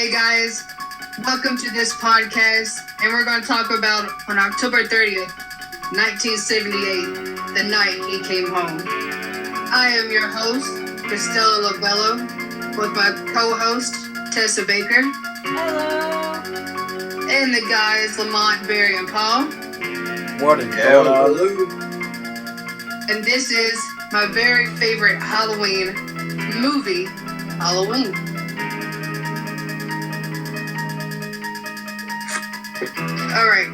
Hey guys, welcome to this podcast, and we're going to talk about on October 30th, 1978, the night he came home. I am your host, Chrystello Lovebello, with my co-host, Tessa Baker. Hello. And the guys, Lamont, Barry, and Paul. What is going on? And this is my very favorite Halloween movie, Halloween. All right.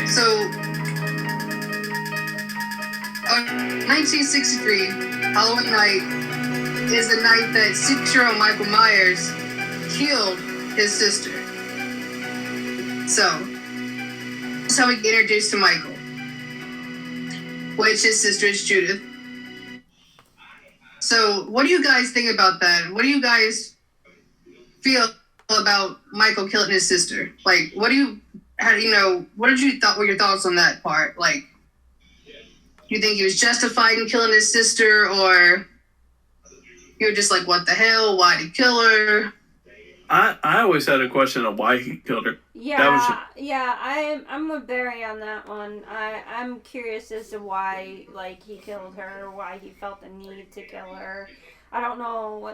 So, 1963, Halloween night is the night that 6-year-old Michael Myers killed his sister. So, that's how we get introduced to Michael, which his sister is Judith. So, what do you guys think about that? What do you guys feel about Michael killing his sister? Like, what did you thought were your thoughts on that part? Like, you think he was justified in killing his sister, or you're just like, what the hell? Why did he kill her? I always had a question of why he killed her. I'm with Barry on that one. I'm curious as to why, he killed her, why he felt the need to kill her. I don't know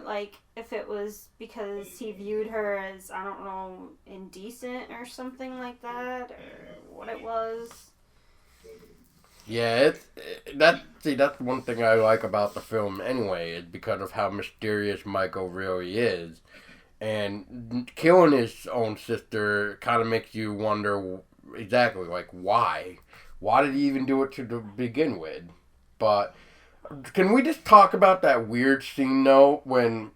if it was because he viewed her as, I don't know, indecent or something like that, or what it was. Yeah, that's one thing I like about the film anyway, is because of how mysterious Michael really is. And killing his own sister kind of makes you wonder exactly, why? Why did he even do it to begin with? But can we just talk about that weird scene, though, when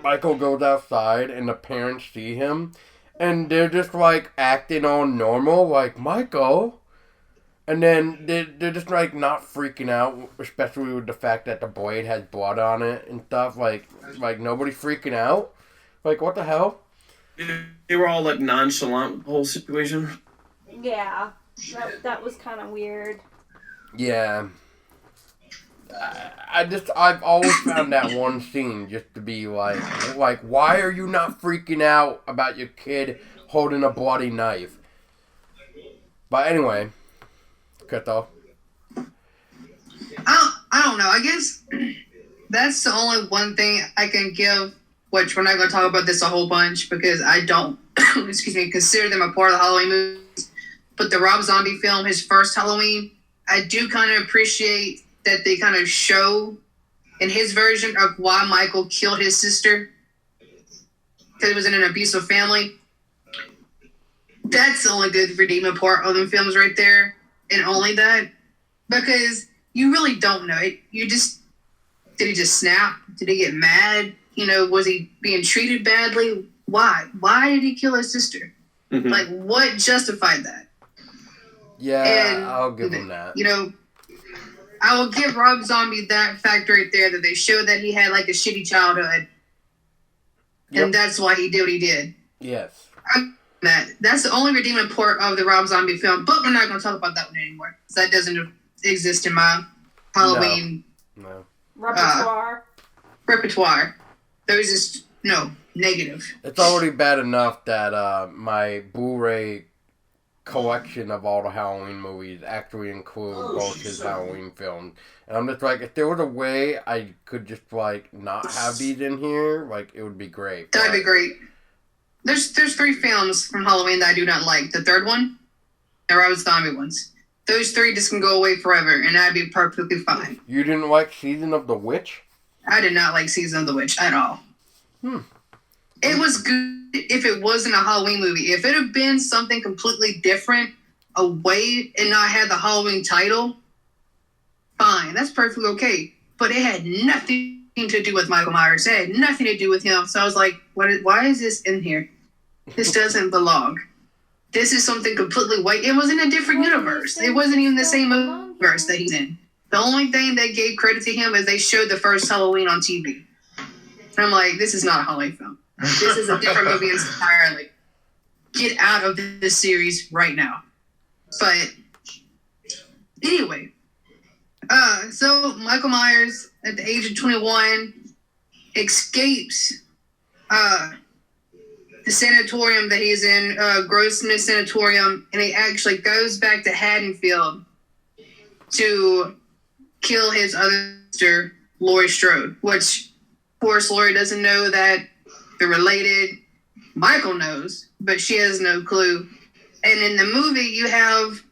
Michael goes outside and the parents see him, and they're just, acting all normal, Michael? And then they're just, not freaking out, especially with the fact that the blade has blood on it and stuff. Like nobody freaking out? What the hell? They were all, nonchalant with the whole situation. Yeah, that was kind of weird. Yeah. I've always found that one scene just to be why are you not freaking out about your kid holding a bloody knife? But anyway, Chrystello. I don't know. I guess that's the only one thing I can give, which we're not going to talk about this a whole bunch because I don't, consider them a part of the Halloween movies. But the Rob Zombie film, his first Halloween, I do kind of appreciate that they kind of show in his version of why Michael killed his sister, because he was in an abusive family. That's the only good redeeming part of the films right there, and only that, because you really don't know it. Did he just snap? Did he get mad? Was he being treated badly? Why? Why did he kill his sister? Mm-hmm. What justified that? Yeah, and I'll give him that. I will give Rob Zombie that fact right there, that they showed that he had a shitty childhood. Yep. And that's why he did what he did. Yes. That's the only redeeming part of the Rob Zombie film, but we're not going to talk about that one anymore. That doesn't exist in my Halloween repertoire. There's just negative. It's already bad enough that my Blu-ray collection of all the Halloween movies actually include both his Halloween films. And I'm just if there was a way I could just not have these in here, it would be great. That'd be great. There's 3 films from Halloween that I do not like. The third one, the Rob Zombie ones. Those 3 just can go away forever, and I'd be perfectly fine. You didn't like Season of the Witch? I did not like Season of the Witch at all. It was good if it wasn't a Halloween movie. If it had been something completely different, away, and not had the Halloween title, fine. That's perfectly okay. But it had nothing to do with Michael Myers. It had nothing to do with him. So I was like, why is this in here? This doesn't belong. This is something completely white. It was in a different universe. It wasn't even the same universe that he's in. The only thing that gave credit to him is they showed the first Halloween on TV. And I'm like, this is not a Halloween film. This is a different movie entirely. Get out of this series right now. But anyway, so Michael Myers at the age of 21 escapes the sanatorium that he's in, Grossman Sanatorium, and he actually goes back to Haddonfield to kill his other sister, Laurie Strode, which, of course, Laurie doesn't know that they're related. Michael knows, but she has no clue. And in the movie, you have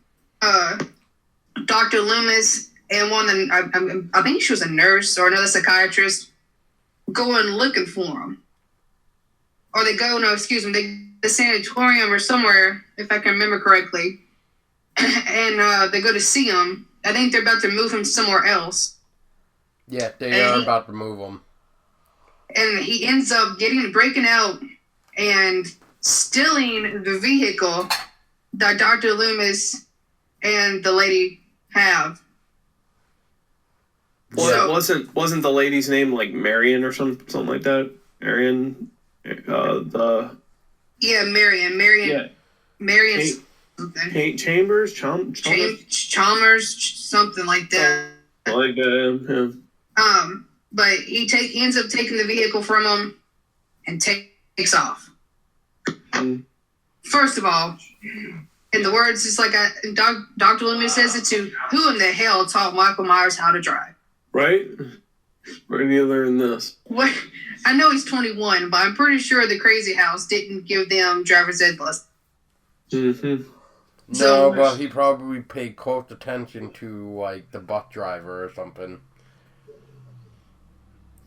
Dr. Loomis and one of the, I think she was a nurse or another psychiatrist, going looking for him. Or they go, no, excuse me, the sanatorium or somewhere, if I can remember correctly, and they go to see him. I think they're about to move him somewhere else. Yeah, they are about to move him. And he ends up breaking out and stealing the vehicle that Dr. Loomis and the lady have. Well, wasn't the lady's name like Marion or something like that? Marion, Yeah, Marion. Yeah. Marion's something. Chalmers, something like that. Like yeah. But he ends up taking the vehicle from him and takes off. First of all, in the words, it's like Dr. Loomis says it too. Who in the hell taught Michael Myers how to drive? Right? Where did you learn this? What? I know he's 21, but I'm pretty sure the Crazy House didn't give them driver's ed lessons. Mm-hmm. No, but he probably paid close attention to, like, the bus driver or something.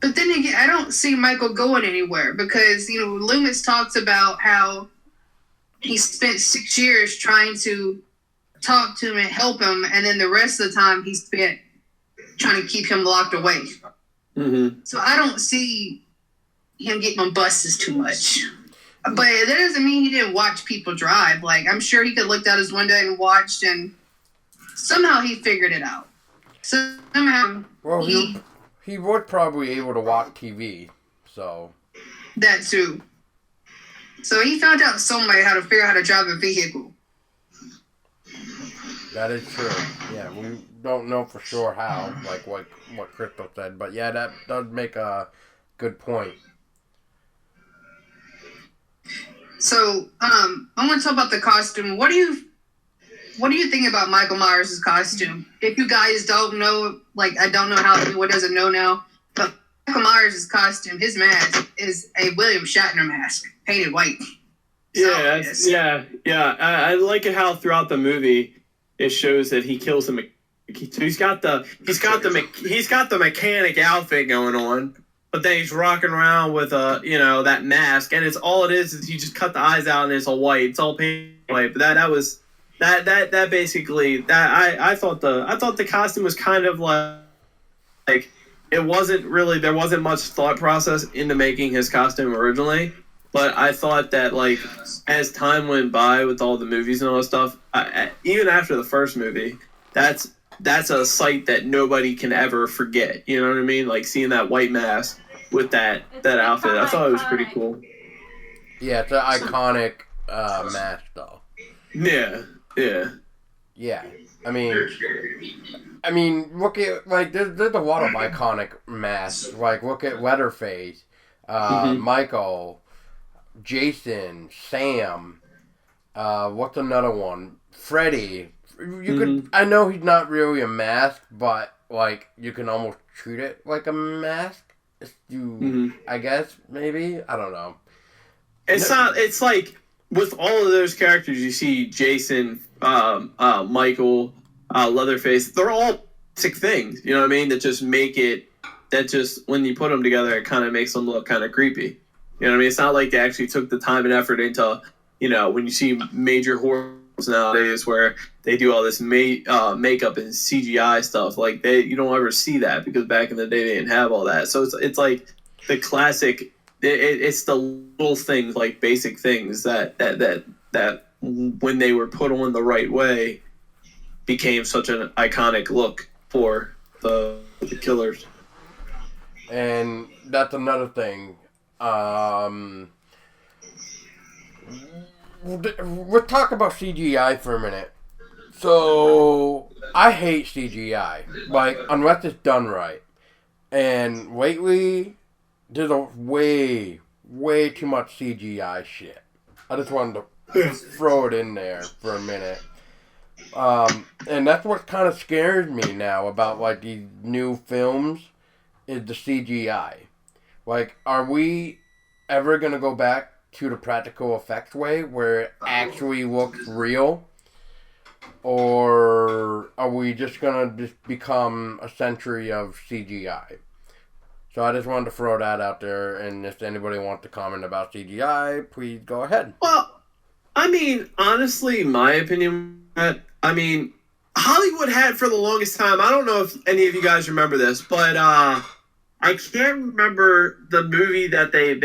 But then again, I don't see Michael going anywhere because, Loomis talks about how he spent 6 years trying to talk to him and help him, and then the rest of the time he spent trying to keep him locked away. Mm-hmm. So I don't see him getting on buses too much. But that doesn't mean he didn't watch people drive. Like, I'm sure he could looked out his window and watched, and somehow he figured it out. Somehow he was probably able to watch TV, so. That too. So he found out some way how to figure out how to drive a vehicle. That is true. Yeah, we don't know for sure how, like what Crystal said, but yeah, that does make a good point. So, I want to talk about the costume. What do you think about Michael Myers' costume? If you guys don't know, like, I don't know how everyone doesn't know now, but Michael Myers' costume, his mask, is a William Shatner mask, painted white. Yeah, I like it how throughout the movie it shows that he kills him. He's got the mechanic outfit going on, but then he's rocking around with that mask, and it's all it is you just cut the eyes out and it's all white. It's all painted white. But that basically I thought the costume was kind of like it wasn't really, there wasn't much thought process into making his costume originally. But I thought that, like, as time went by with all the movies and all that stuff, even after the first movie, that's a sight that nobody can ever forget. You know what I mean? Like, seeing that white mask with that outfit, I thought it was pretty cool. Yeah, it's an iconic mask, though. Yeah. Yeah. I mean, look at, like, there's a lot of iconic masks. Like, look at Leatherface, Michael, Jason, Sam, what's another one? Freddy. Could, I know he's not really a mask, but, like, you can almost treat it like a mask. I guess, maybe? I don't know. It's like, with all of those characters, you see Jason, Michael, Leatherface, they're all basic things, you know what I mean? That just when you put them together, it kind of makes them look kind of creepy. You know what I mean? It's not like they actually took the time and effort into, when you see major horror nowadays where they do all this makeup and CGI stuff, like you don't ever see that because back in the day they didn't have all that. So it's like the classic. It's the little things, like basic things that when they were put on the right way became such an iconic look for the killers. And that's another thing. We'll talk about CGI for a minute. So, I hate CGI. Like, unless it's done right. And lately, there's a way too much CGI shit. I just wanted to throw it in there for a minute. And that's what kind of scares me now about like these new films is the CGI. Like, are we ever gonna go back to the practical effects way where it actually looks real? Or are we just gonna just become a century of CGI? So I just wanted to throw that out there, and if anybody wants to comment about CGI, please go ahead. Well, I mean, honestly, my opinion, I mean, Hollywood had for the longest time, I don't know if any of you guys remember this, but I can't remember the movie that they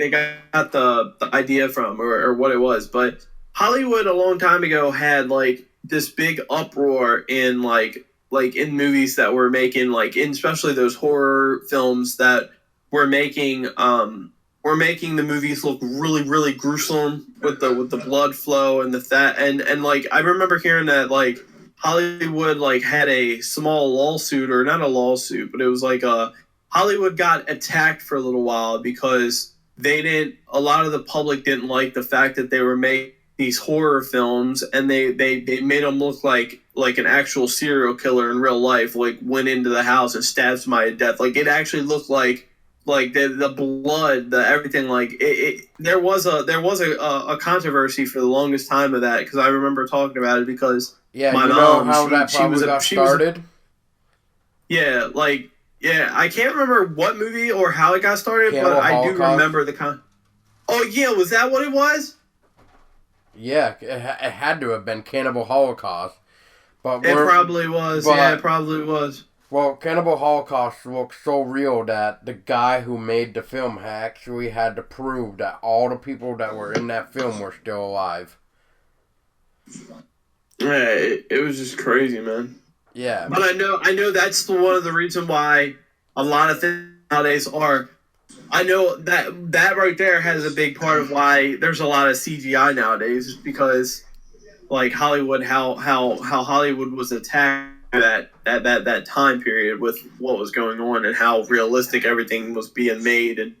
got the idea from or what it was, but Hollywood a long time ago had like this big uproar in like in movies that were making like in especially those horror films that were making the movies look really really gruesome with the blood flow and the fat and like I remember hearing that like Hollywood like had a small lawsuit or not a lawsuit but it was like Hollywood got attacked for a little while because a lot of the public didn't like the fact that they were making these horror films and they made them look like an actual serial killer in real life, like went into the house and stabbed somebody to death. Like it actually looked like the blood, the everything. Like there was a controversy for the longest time of that because I remember talking about it because yeah, my you mom, know how that probably got started. I can't remember what movie or how it got started, Cannibal but I Holocaust. do remember the Oh yeah, was that what it was? Yeah, it had to have been Cannibal Holocaust. But it probably was. Yeah, it probably was. Well, Cannibal Holocaust looks so real that the guy who made the film actually had to prove that all the people that were in that film were still alive. Yeah, it was just crazy, man. Yeah. But I know that's one of the reasons why a lot of things nowadays are... I know that right there has a big part of why there's a lot of CGI nowadays, is because like Hollywood, how Hollywood was attacked that time period with what was going on and how realistic everything was being made and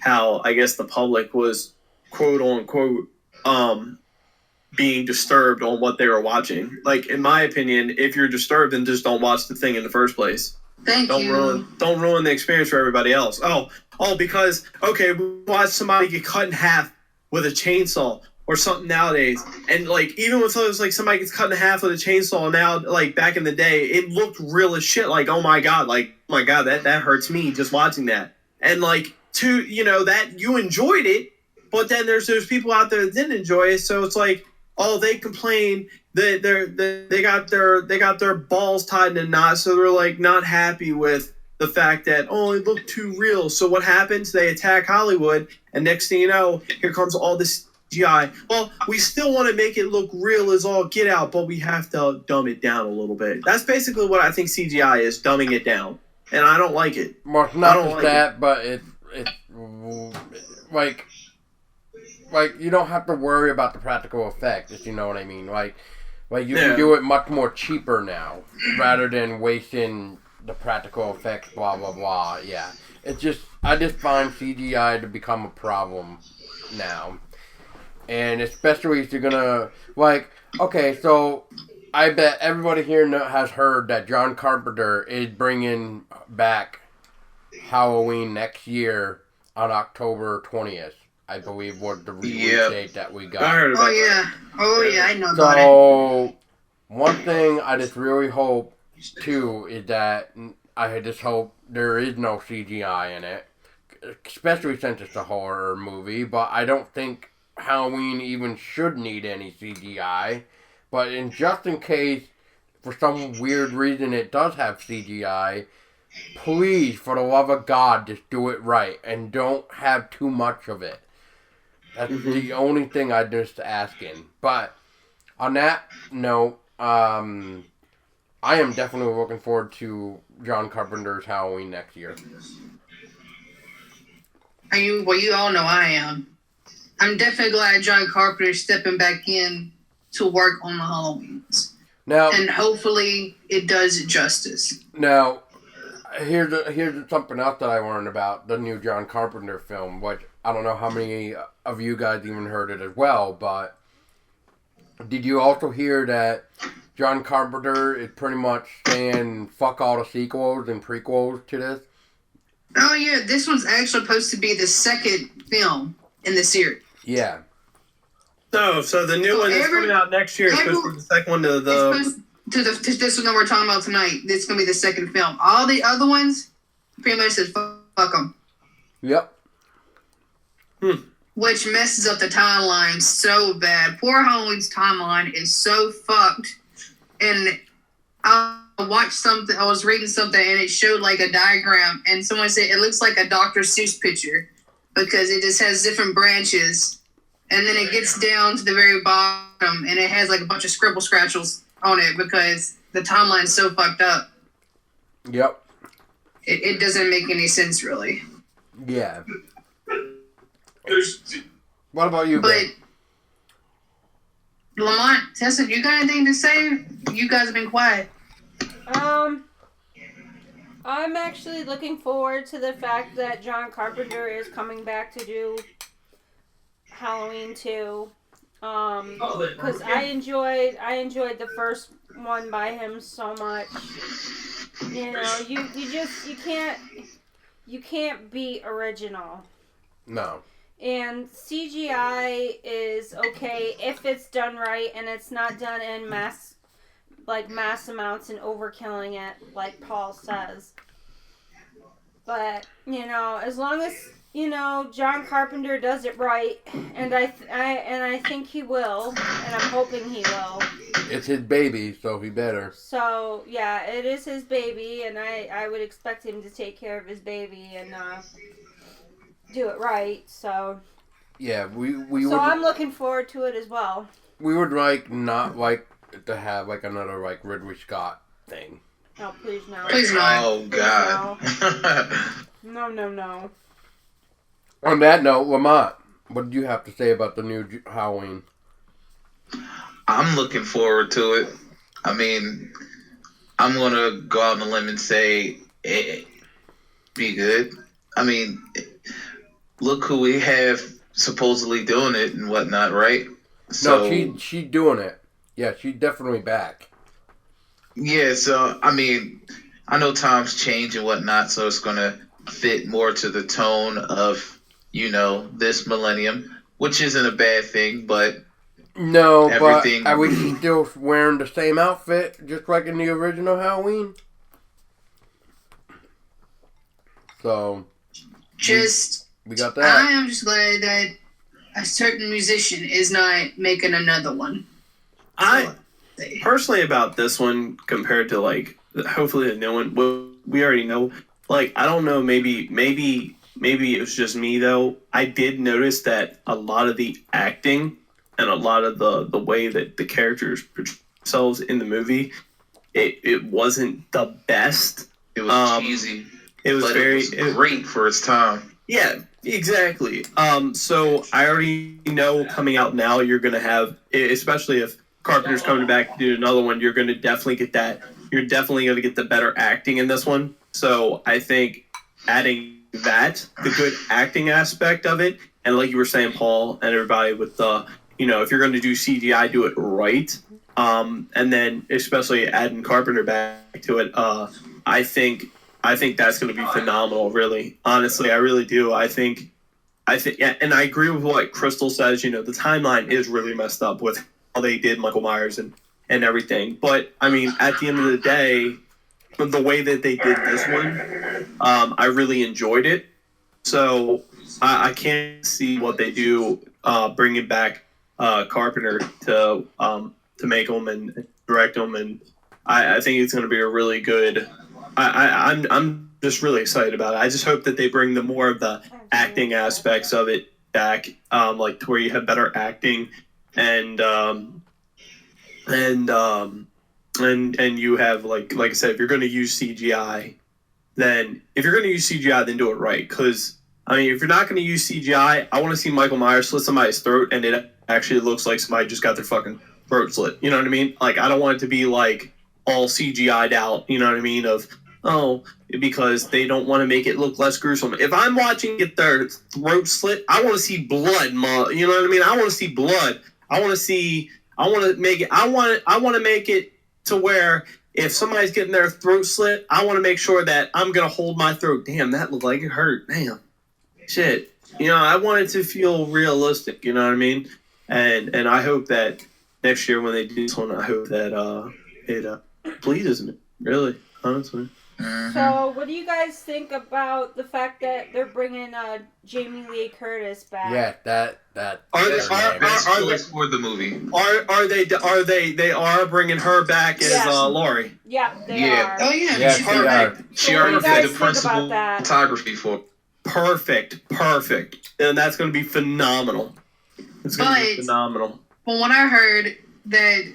how I guess the public was quote unquote being disturbed on what they were watching. Like in my opinion, if you're disturbed, then just don't watch the thing in the first place. Don't ruin the experience for everybody else. Because we watch somebody get cut in half with a chainsaw or something nowadays, and like even with those like somebody gets cut in half with a chainsaw now, like back in the day, it looked real as shit. Like oh my god, that hurts me just watching that. And like that you enjoyed it, but then there's people out there that didn't enjoy it. So it's like they complain. They got their balls tied in a knot, so they're like not happy with the fact that it looked too real. So what happens? They attack Hollywood, and next thing you know, here comes all this CGI. Well, we still want to make it look real as all get out, but we have to dumb it down a little bit. That's basically what I think CGI is, dumbing it down, and I don't like it. Well, not just that, but it's like you don't have to worry about the practical effect, if you know what I mean. Like you can do it much more cheaper now, rather than wasting the practical effects, blah blah blah. Yeah, I just find CGI to become a problem now, and especially if you're gonna so I bet everybody here has heard that John Carpenter is bringing back Halloween next year on October 20th. I believe was the release date that we got. I heard about that. I know about it. So, one thing I just really hope, too, is that I just hope there is no CGI in it, especially since it's a horror movie, but I don't think Halloween even should need any CGI, but just in case, for some weird reason it does have CGI, please, for the love of God, just do it right, and don't have too much of it. That's the only thing I'm just asking. But on that note, I am definitely looking forward to John Carpenter's Halloween next year. You all know I am. I'm definitely glad John Carpenter's stepping back in to work on the Halloweens. Now, and hopefully it does it justice. Now, here's something else that I learned about the new John Carpenter film, which I don't know how many of you guys even heard it as well, but did you also hear that John Carpenter is pretty much saying fuck all the sequels and prequels to this? Oh yeah, this one's actually supposed to be the second film in the series. Yeah. So the new one that's coming out next year is supposed to be the second one to the... To this one that we're talking about tonight. It's going to be the second film. All the other ones, pretty much said fuck them. Yep. Which messes up the timeline so bad. Poor Halloween's timeline is so fucked. And I watched something, I was reading something, and it showed like a diagram, and someone said it looks like a Dr. Seuss picture because it just has different branches. And then it gets down to the very bottom, and it has like a bunch of scribble scratchels on it because the timeline's so fucked up. Yep. It doesn't make any sense, really. Yeah. What about you, But Ben? Lamont, Tessa, you got anything to say? You guys have been quiet. I'm actually looking forward to the fact that John Carpenter is coming back to do Halloween 2. Because I enjoyed the first one by him so much. You know, you can't beat original. No. And CGI is okay if it's done right and it's not done in mass amounts and overkilling it, like Paul says. But as long as John Carpenter does it right, and I think he will, and I'm hoping he will. It's his baby, so he better. So yeah, it is his baby, and I would expect him to take care of his baby and do it right. So yeah, we So I'm looking forward to it as well. We would not like to have like another like Ridley Scott thing. No, please no. Please no. Oh God. No. On that note, Lamont, what do you have to say about the new Halloween? I'm looking forward to it. I mean, I'm gonna go out on a limb and say it be good. I mean, look who we have supposedly doing it and whatnot, right? So, no, she's doing it. Yeah, she's definitely back. Yeah, so I mean, I know times change and whatnot, so it's gonna fit more to the tone of this millennium, which isn't a bad thing, but no, everything... but are we still wearing the same outfit, just like in the original Halloween? So, we got that. I am just glad that a certain musician is not making another one. Personally, about this one compared to hopefully the new one, we already know. I don't know, maybe it was just me though. I did notice that a lot of the acting and a lot of the way that the characters portray themselves in the movie, it wasn't the best. It was cheesy. It was great for its time. Yeah, exactly. So I already know coming out now, you're gonna have, especially if Carpenter's coming back to do another one, you're gonna definitely get that. You're definitely gonna get the better acting in this one. So I think adding that, the good acting aspect of it, and like you were saying, Paul, and everybody, with the, if you're going to do CGI, do it right. And then especially adding Carpenter back to it, I think that's going to be phenomenal. Really, honestly, I really do. I think, yeah, and I agree with what Crystal says. The timeline is really messed up with how they did Michael Myers and everything. But I mean, at the end of the day, the way that they did this one, I really enjoyed it. So I can't see what they do bringing back Carpenter to make them and direct them, and I think it's going to be a really good. I'm just really excited about it. I just hope that they bring the more of the acting aspects of it back, to where you have better acting and you have like I said, if you're going to use CGI, then do it right. Because I mean, if you're not going to use CGI, I want to see Michael Myers slit somebody's throat and it actually looks like somebody just got their fucking throat slit. You know what I mean? I don't want it to be all CGI'd out. You know what I mean? Of because they don't want to make it look less gruesome. If I'm watching get their throat slit, I want to see blood, you know what I mean? I want to see blood. I want to make it to where if somebody's getting their throat slit, I want to make sure that I'm going to hold my throat. Damn, that looked like it hurt. Damn. Shit. You know, I want it to feel realistic, you know what I mean? And I hope that next year when they do this one, I hope that it pleases me, really, honestly. So, what do you guys think about the fact that they're bringing Jamie Lee Curtis back? Yeah, that best choice for the movie. They are bringing her back as Laurie. Yeah, they are. Oh yeah, yes, she's they are. She already did the principal photography for. Perfect, and that's going to be phenomenal. It's going to be phenomenal. Well, when I heard that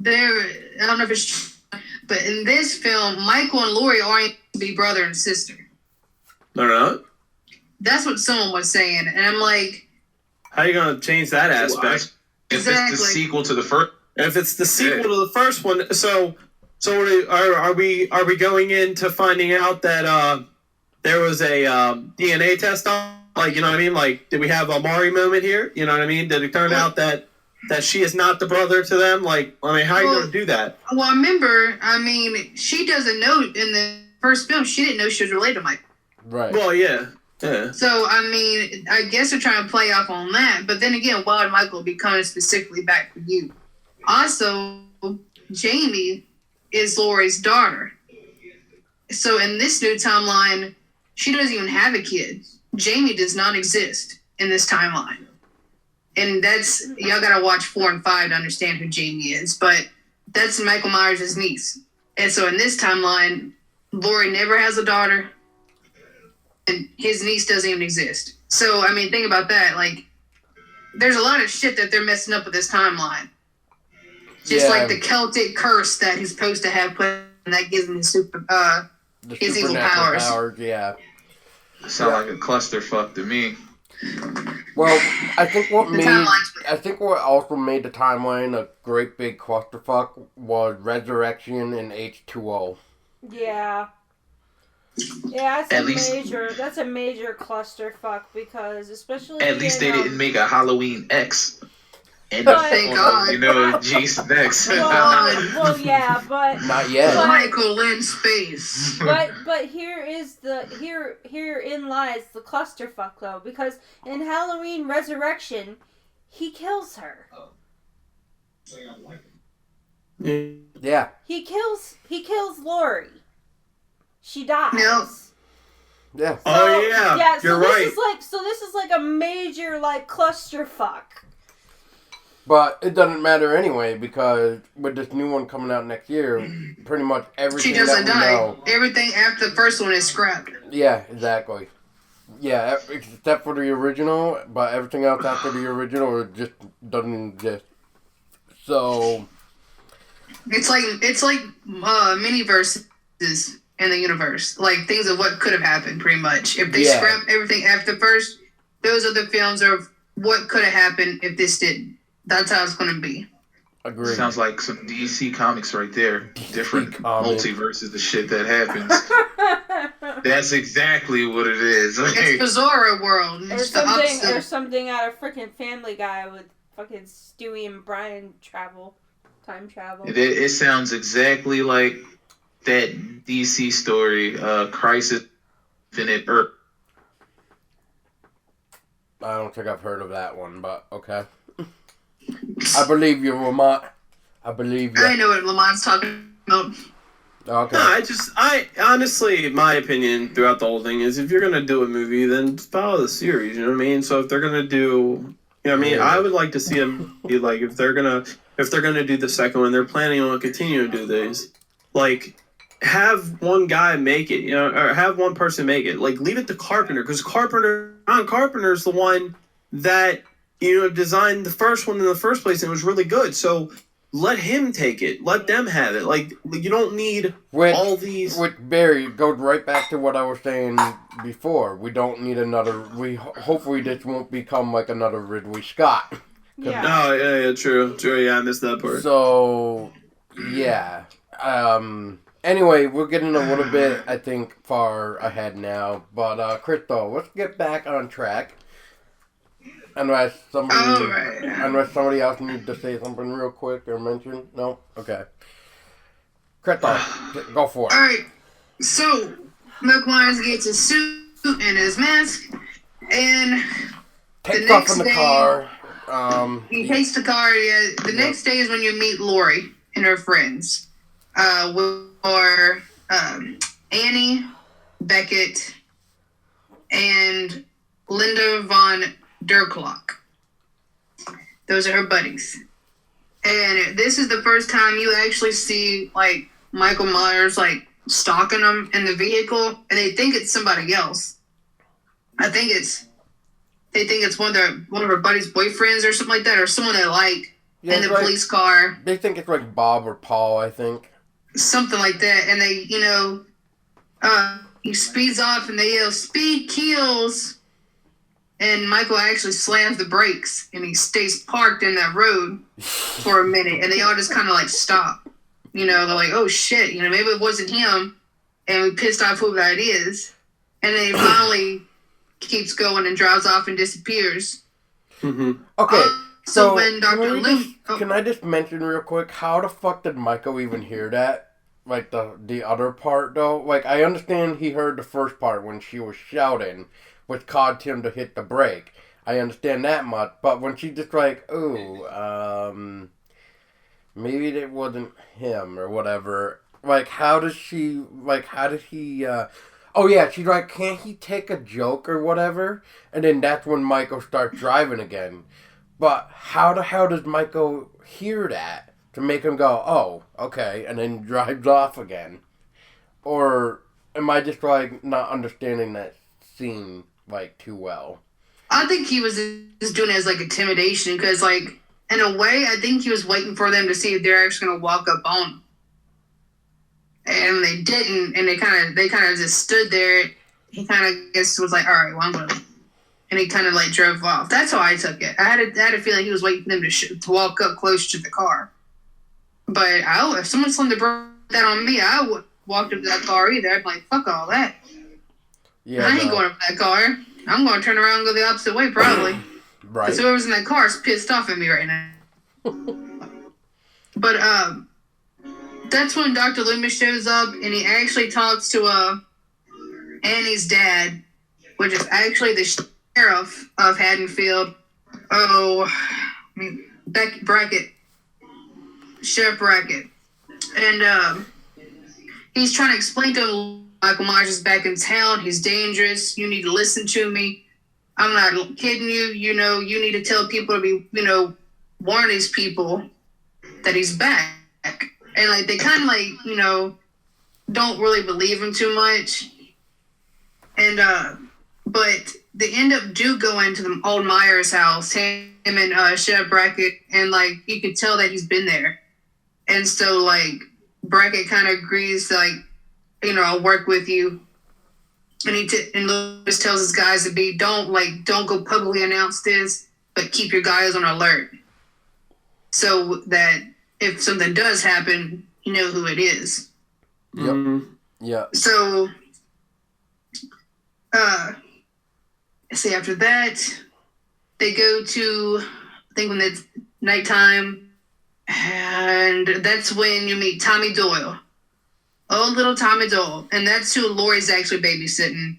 I don't know if it's true, but in this film, Michael and Laurie aren't to be brother and sister. They're not? That's what someone was saying, and I'm like, how are you going to change that aspect? If it's the sequel to the first. If it's the sequel to the first one, so are we going into finding out that there was a DNA test on? Like, you know what I mean? Like, did we have a Maury moment here? You know what I mean? Did it turn out that she is not the brother to them? Like, I mean, how are you going to do that? Well, remember, I mean, she doesn't know in the first film, she didn't know she was related to Mike. Right. Well, yeah. So, I mean, I guess they're trying to play off on that. But then again, why would Michael be coming specifically back for you? Also, Jamie is Laurie's daughter. So, in this new timeline, she doesn't even have a kid. Jamie does not exist in this timeline. And that's, y'all gotta watch 4 and 5 to understand who Jamie is. But that's Michael Myers' niece. And so in this timeline, Laurie never has a daughter. And his niece doesn't even exist. So, I mean, think about that. Like, there's a lot of shit that they're messing up with this timeline. Just like the Celtic curse that he's supposed to have put, and that gives him his evil powers. Yeah. Sound like a clusterfuck to me. Well, I think what also made the timeline a great big clusterfuck was Resurrection and H2O. Yeah. Yeah, that's a major clusterfuck because especially at least they didn't make a Halloween X. And thank God. You know, Jason X. Well, yeah, but not yet. Michael in space. But herein lies the clusterfuck though, because in Halloween Resurrection, he kills her. Yeah. He kills Laurie. She dies. Yep. Yeah. Oh yeah. Yeah. So you're right. This is like a major like clusterfuck. But it doesn't matter anyway because with this new one coming out next year, pretty much everything she doesn't that we die. know, everything after the first one is scrapped. Yeah, exactly. Yeah, except for the original, but everything else after the original just doesn't exist. So it's like mini verses in the universe, like things of what could have happened. Pretty much, if they scrap everything after the first, those are the films of what could have happened if this didn't. That's how it's going to be. Agreed. Sounds like some DC comics right there. Different multiverses, the shit that happens. That's exactly what it is. Okay. It's Bizarro World. Or something out of freaking Family Guy with fucking Stewie and Brian time travel. It sounds exactly like that DC story, Crisis Infinite Earth. I don't think I've heard of that one, but okay. I believe you, Lamont. I believe you. I know what Lamont's talking about. Okay. No, I honestly, my opinion throughout the whole thing is if you're going to do a movie, then follow the series, you know what I mean? So if they're going to do, you know what I mean? I would like to see them be like, if they're going to do the second one, they're planning on continuing to do these. Like, have one guy make it, you know, or have one person make it. Like, leave it to Carpenter, because John Carpenter's the one that, you know, designed the first one in the first place, and it was really good. So let him take it. Let them have it. Like, you don't need all these. Which, Barry, goes right back to what I was saying before. We don't need another. Hopefully this won't become like another Ridley Scott. Yeah. Oh, yeah, true. Yeah, I missed that part. So, yeah. Anyway, we're getting a little bit, I think, far ahead now. But, Chrystello, let's get back on track. Unless somebody else needs to say something real quick or mention. No? Okay. Chrystello, go for it. Alright, so Michael Myers gets his suit and his mask, and Takes off in the car. He takes the car, yeah. The next day is when you meet Lori and her friends. Or Annie, Beckett, and Linda von Derklock. Those are her buddies. And this is the first time you actually see, like, Michael Myers, like, stalking them in the vehicle, and they think it's somebody else. They think it's one of her buddies' boyfriends or something like that, or someone they like in the police car. They think it's like Bob or Paul, I think. Something like that, and they, he speeds off and they yell, "Speed kills!" And Michael actually slams the brakes and he stays parked in that road for a minute, and they all just kind of like stop. They're like, "Oh shit!" Maybe it wasn't him, and we pissed off who that is, and then he finally keeps going and drives off and disappears. Mm-hmm. Okay. So when can I just mention real quick, how the fuck did Michael even hear that? Like the other part though? Like I understand he heard the first part when she was shouting, which caused him to hit the brake. I understand that much, but when she just like, maybe it wasn't him or whatever. Like how did he oh yeah, she's like, can't he take a joke or whatever? And then that's when Michael starts driving again. But how the hell does Michael hear that to make him go, "Oh, okay," and then drives off again? Or am I just like not understanding that scene like too well? I think he was just doing it as like intimidation because, like, in a way, I think he was waiting for them to see if they're actually gonna walk up on him, and they didn't, and they kind of just stood there. He kind of was like, "All right, well, I'm gonna." And he kind of like drove off. That's how I took it. I had a feeling he was waiting for them to walk up close to the car. But if someone slammed that on me, I would walked up to that car either. I'd be like, fuck all that. Yeah, I ain't going up to that car. I'm going to turn around and go the opposite way probably. Right. Because whoever's in that car is pissed off at me right now. But that's when Dr. Loomis shows up and he actually talks to Annie's dad, which is actually the sheriff of Haddonfield. Sheriff Brackett. And he's trying to explain to him, Michael Myers is back in town. He's dangerous. You need to listen to me. I'm not kidding you. You need to tell people to be, warn these people that he's back. And, like, they kind of, don't really believe him too much. And, but they end up going to the old Myers house, him and Sheriff Brackett, and, like, you can tell that he's been there. And so, like, Brackett kind of agrees, like, I'll work with you. And and Lewis tells his guys to don't go publicly announce this, but keep your guys on alert. So that if something does happen, you know who it is. Yep. Mm-hmm. Yeah. So, see, after that, they go to, I think when it's nighttime, and that's when you meet Tommy Doyle. Oh, little Tommy Doyle. And that's who Lori's actually babysitting.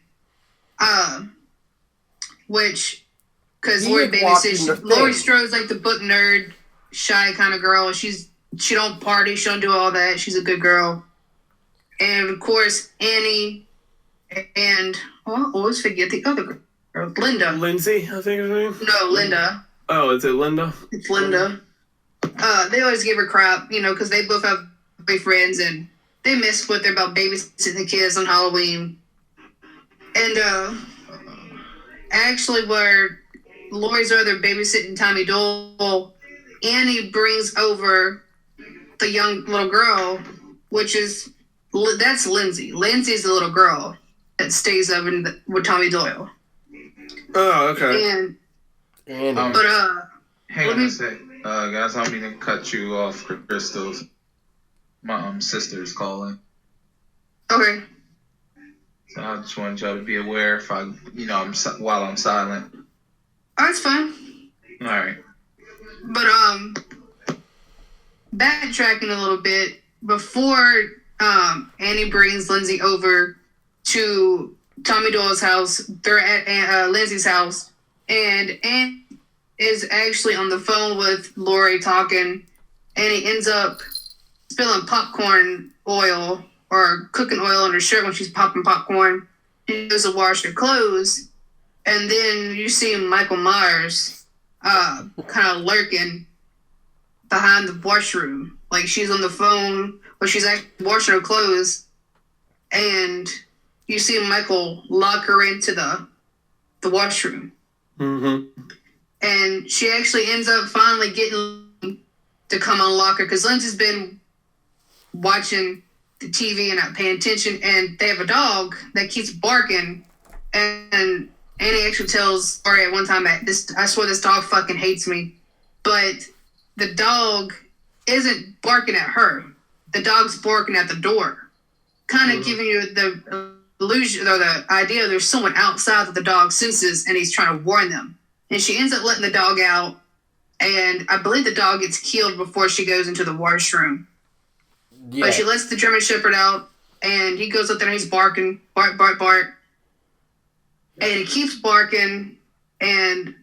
Because Lori babysits, Lori Strode's like the book nerd, shy kind of girl. She don't party, she don't do all that. She's a good girl. And of course, Annie and, I always forget the other girl, Linda. Lindsay, I think her name? No, Linda. Oh, is it Linda? It's Linda. They always give her crap, because they both have boyfriends and they mess with her about babysitting the kids on Halloween. And actually, where Lori's over there babysitting Tommy Doyle, Annie brings over the young little girl, that's Lindsay. Lindsay's the little girl that stays over with Tommy Doyle. Oh, okay. And hang on a sec. Guys, I don't mean to cut you off, Crystal. My sister is calling. Okay. So I just wanted y'all to be aware if while I'm silent. Oh, that's fine. All right. But backtracking a little bit, before Annie brings Lindsay over to Tommy Doyle's house, they're at Lindsay's house, and Annie is actually on the phone with Lori talking, and he ends up spilling popcorn oil or cooking oil on her shirt when she's popping popcorn. She goes to wash her clothes, and then you see Michael Myers kind of lurking behind the washroom. Like, she's on the phone, but she's actually washing her clothes, and you see Michael lock her into the washroom. Mm-hmm. And she actually ends up finally getting to come unlock her, because Lindsay's been watching the TV and not paying attention, and they have a dog that keeps barking, and Annie actually tells Lori at one time, I swear this dog fucking hates me. But the dog isn't barking at her. The dog's barking at the door. Kind of giving you the illusion or the idea there's someone outside that the dog senses and he's trying to warn them. And she ends up letting the dog out. And I believe the dog gets killed before she goes into the washroom. Yeah. But she lets the German Shepherd out, and he goes up there and he's barking, bark, bark, bark. And he keeps barking, and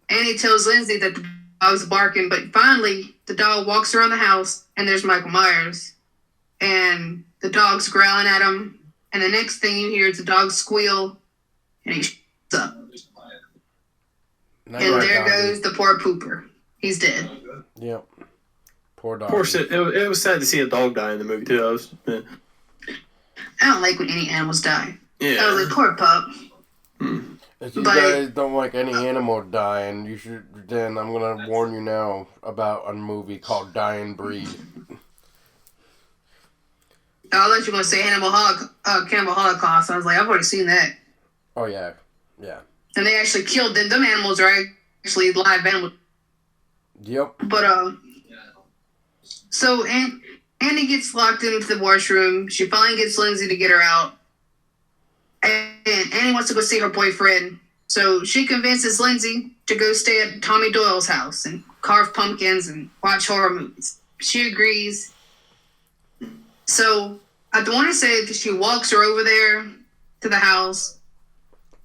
Annie tells Lindsay that the dog's barking, but finally the dog walks around the house, and there's Michael Myers. And the dog's growling at him, and the next thing you hear is the dog squeal, and he shuts up. And there goes the poor pooper. He's dead. Yep. Poor dog. Poor shit. It was sad to see a dog die in the movie, too. I don't like when any animals die. Yeah. I was like, poor pup. If you guys don't like any animal dying, you should. Then I'm gonna warn you now about a movie called Die and Breed. I thought you were gonna say Cannibal Holocaust. I was like, I've already seen that. Oh yeah. And they actually killed them. Them animals are actually live animals. Yep. But so Annie gets locked into the washroom. She finally gets Lindsay to get her out. And Annie wants to go see her boyfriend. So she convinces Lindsay to go stay at Tommy Doyle's house and carve pumpkins and watch horror movies. She agrees. So I want to say that she walks her over there to the house.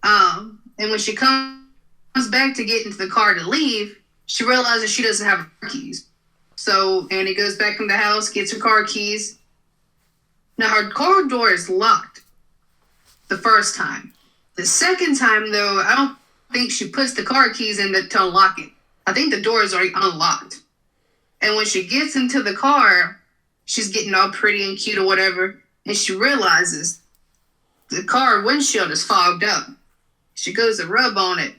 And when she comes back to get into the car to leave, she realizes she doesn't have her keys. So Annie goes back in the house, gets her car keys. Now her car door is locked the first time. The second time, though, I don't think she puts the car keys in to unlock it. I think the door is already unlocked. And when she gets into the car, she's getting all pretty and cute or whatever, and she realizes the car windshield is fogged up. She goes to rub on it,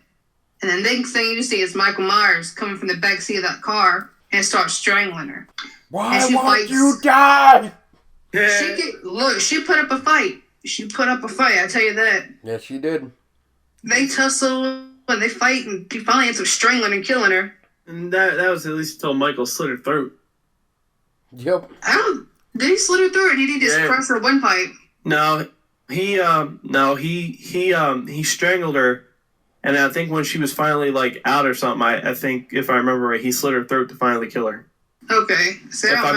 and the next thing you see is Michael Myers coming from the back seat of that car and starts strangling her. Why won't you die? She put up a fight. I tell you that. Yes, she did. They tussle and they fight, and he finally ends up strangling and killing her. And that was at least until Michael slit her throat. Yep. Did he slit her throat, or did he just press her windpipe? No, he strangled her, and I think when she was finally like out or something, I think if I remember right, he slit her throat to finally kill her. Okay, so if I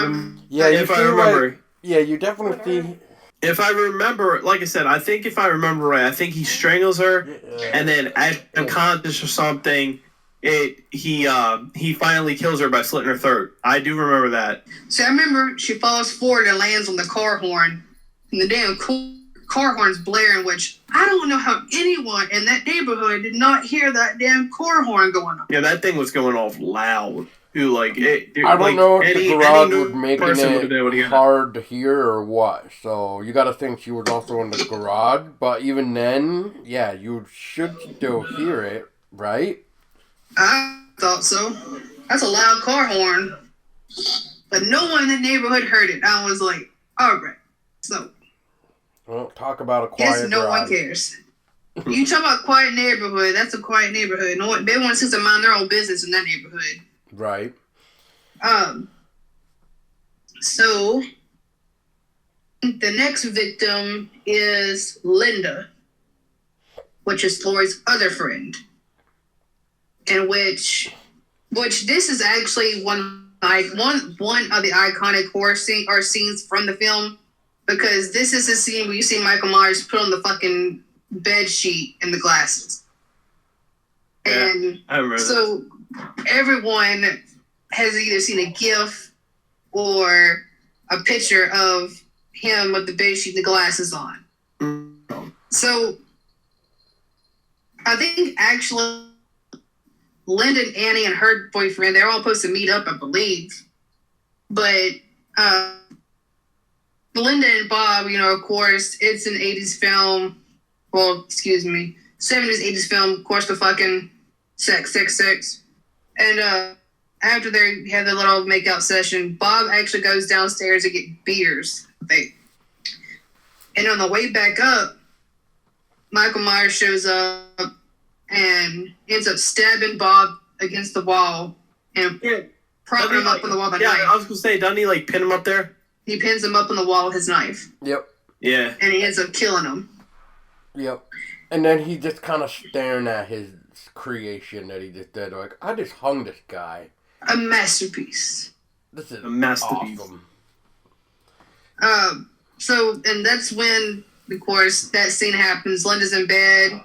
remember. Yeah, you definitely see. If I remember, like I said, I think if I remember right, I think he strangles her, and then as unconscious or something, he finally kills her by slitting her throat. I do remember that. So I remember she falls forward and lands on the car horn, and the damn car horn's blaring, which I don't know how anyone in that neighborhood did not hear that damn car horn going on. Yeah, that thing was going off loud. Dude, I don't know if the garage was making it hard to hear or what. So you got to think she was also in the garage. But even then, yeah, you should still hear it, right? I thought so. That's a loud car horn. But no one in the neighborhood heard it. I was like, all right. So. Well, talk about a quiet garage. No one cares. You talk about quiet neighborhood, that's a quiet neighborhood. No one, everyone seems to mind their own business in that neighborhood. Right. So the the next victim is Linda, which is Lori's other friend, in which this is actually one of the iconic horror scenes from the film, because this is a scene where you see Michael Myers put on the fucking bed sheet and the glasses. Yeah, and I remember so everyone has either seen a GIF or a picture of him with the bed sheet and the glasses on. So I think actually Linda and Annie and her boyfriend, they're all supposed to meet up, I believe. But Linda and Bob, of course, it's an 80s film. Well, excuse me, 70s, 80s film. Of course, the fucking sex. And after they have their little makeout session, Bob actually goes downstairs to get beers. And on the way back up, Michael Myers shows up and ends up stabbing Bob against the wall and propping him up on the wall with a knife. I was going to say, doesn't he, pin him up there? He pins him up on the wall with his knife. Yep. Yeah. And he ends up killing him. Yep. And then he just kind of staring at his creation that he just did. Like, I just hung this guy. A masterpiece. This is a masterpiece. Awesome. And that's when, of course, that scene happens. Linda's in bed,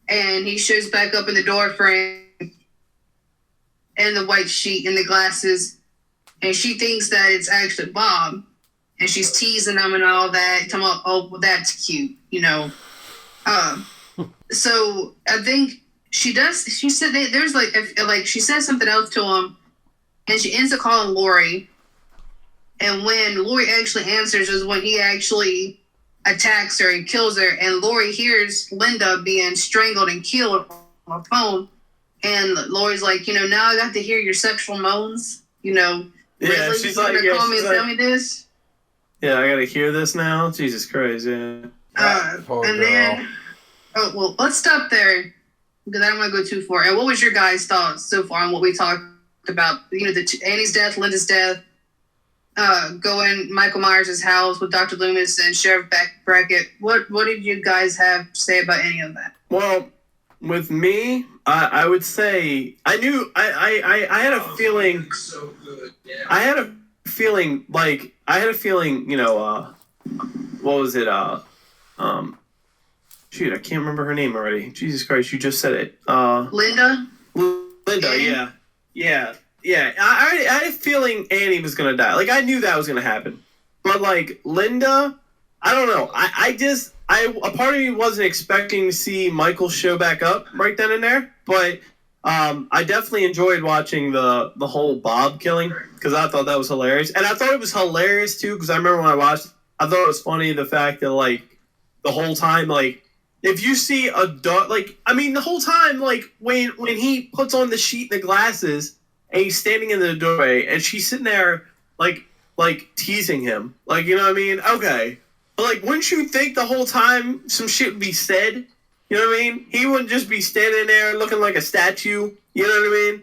and he shows back up in the door frame, and the white sheet and the glasses, and she thinks that it's actually Bob, and she's teasing him and all that. Talking about, oh, well, that's cute, So I think she does. She said there's she says something else to him, and she ends up calling Lori. And when Lori actually answers is when he actually attacks her and kills her. And Lori hears Linda being strangled and killed on the phone. And Lori's like, now I got to hear your sexual moans. Yeah, really? she's You're gonna call me and tell me this? Yeah, I got to hear this now. Jesus Christ, yeah. Then, let's stop there because I don't want to go too far. And what was your guys' thoughts so far on what we talked about? Annie's death, Linda's death. Going Michael Myers' house with Dr. Loomis and Sheriff Brackett. What did you guys have to say about any of that? Well, with me, I would say I knew I had a feeling. So good. Yeah. I had a feeling. What was it? Shoot, I can't remember her name already. Jesus Christ, you just said it. Linda. Annie? Yeah. Yeah, I had a feeling Annie was going to die. I knew that was going to happen. But, Linda, I don't know. A part of me wasn't expecting to see Michael show back up right then and there. But I definitely enjoyed watching the whole Bob killing because I thought that was hilarious. And I thought it was hilarious, too, because I remember when I watched it, I thought it was funny the fact that, the whole time, if you see a dog, the whole time, when he puts on the sheet and the glasses, and he's standing in the doorway, and she's sitting there, teasing him. You know what I mean? Okay. But, wouldn't you think the whole time some shit would be said? You know what I mean? He wouldn't just be standing there looking like a statue. You know what I mean?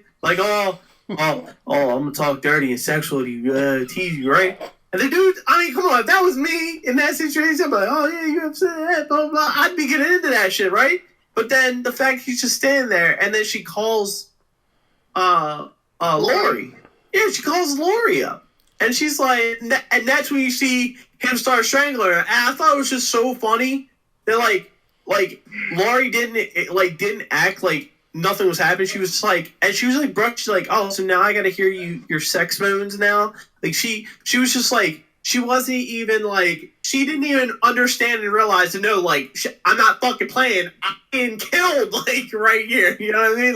I'm going to talk dirty and sexual to you, tease you, right? And the dude, come on, if that was me in that situation, I'm like, oh, yeah, you upset, blah, blah. I'd be getting into that shit, right? But then the fact he's just standing there, and then she calls, Lori. Yeah, she calls Lori up. And she's like, and that's when you see him start strangling her. And I thought it was just so funny that, Lori didn't act like nothing was happening. She was just and she was brushed, she's like, oh, so now I gotta hear your sex moans now? She was just she wasn't even she didn't even understand and realize no, I'm not fucking playing. I'm getting killed, right here. You know what I mean?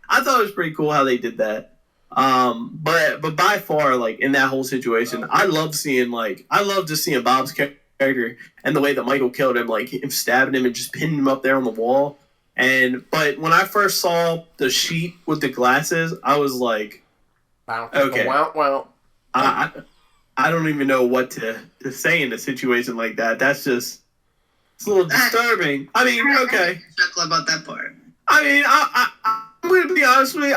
I thought it was pretty cool how they did that. But by far, in that whole situation, I love just seeing Bob's character and the way that Michael killed him, him stabbing him and just pinning him up there on the wall. But when I first saw the sheet with the glasses, I was like, okay, I don't even know what to say in a situation like that. That's just, it's a little disturbing. Okay. Chuckle about that part. I'm going to be honest with you.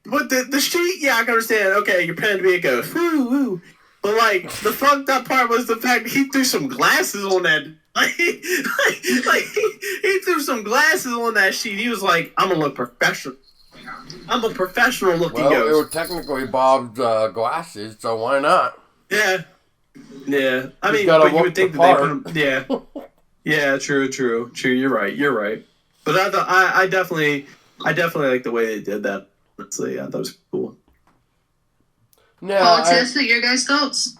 With the sheet, yeah, I can understand. Okay, you're pretending to be a ghost. Woo, woo. But like the fucked up part was the fact he threw some glasses on that. He threw some glasses on that sheet. He was like, "I'm gonna look professional. I'm a professional looking Well, it ghost." was technically Bob's glasses, so why not? Yeah. I He's mean, gotta but you look would think the that they part. put him. Yeah. True. You're right. But I definitely like the way they did that. Honestly, yeah, that was cool. Yeah, Tessa, your guys' thoughts?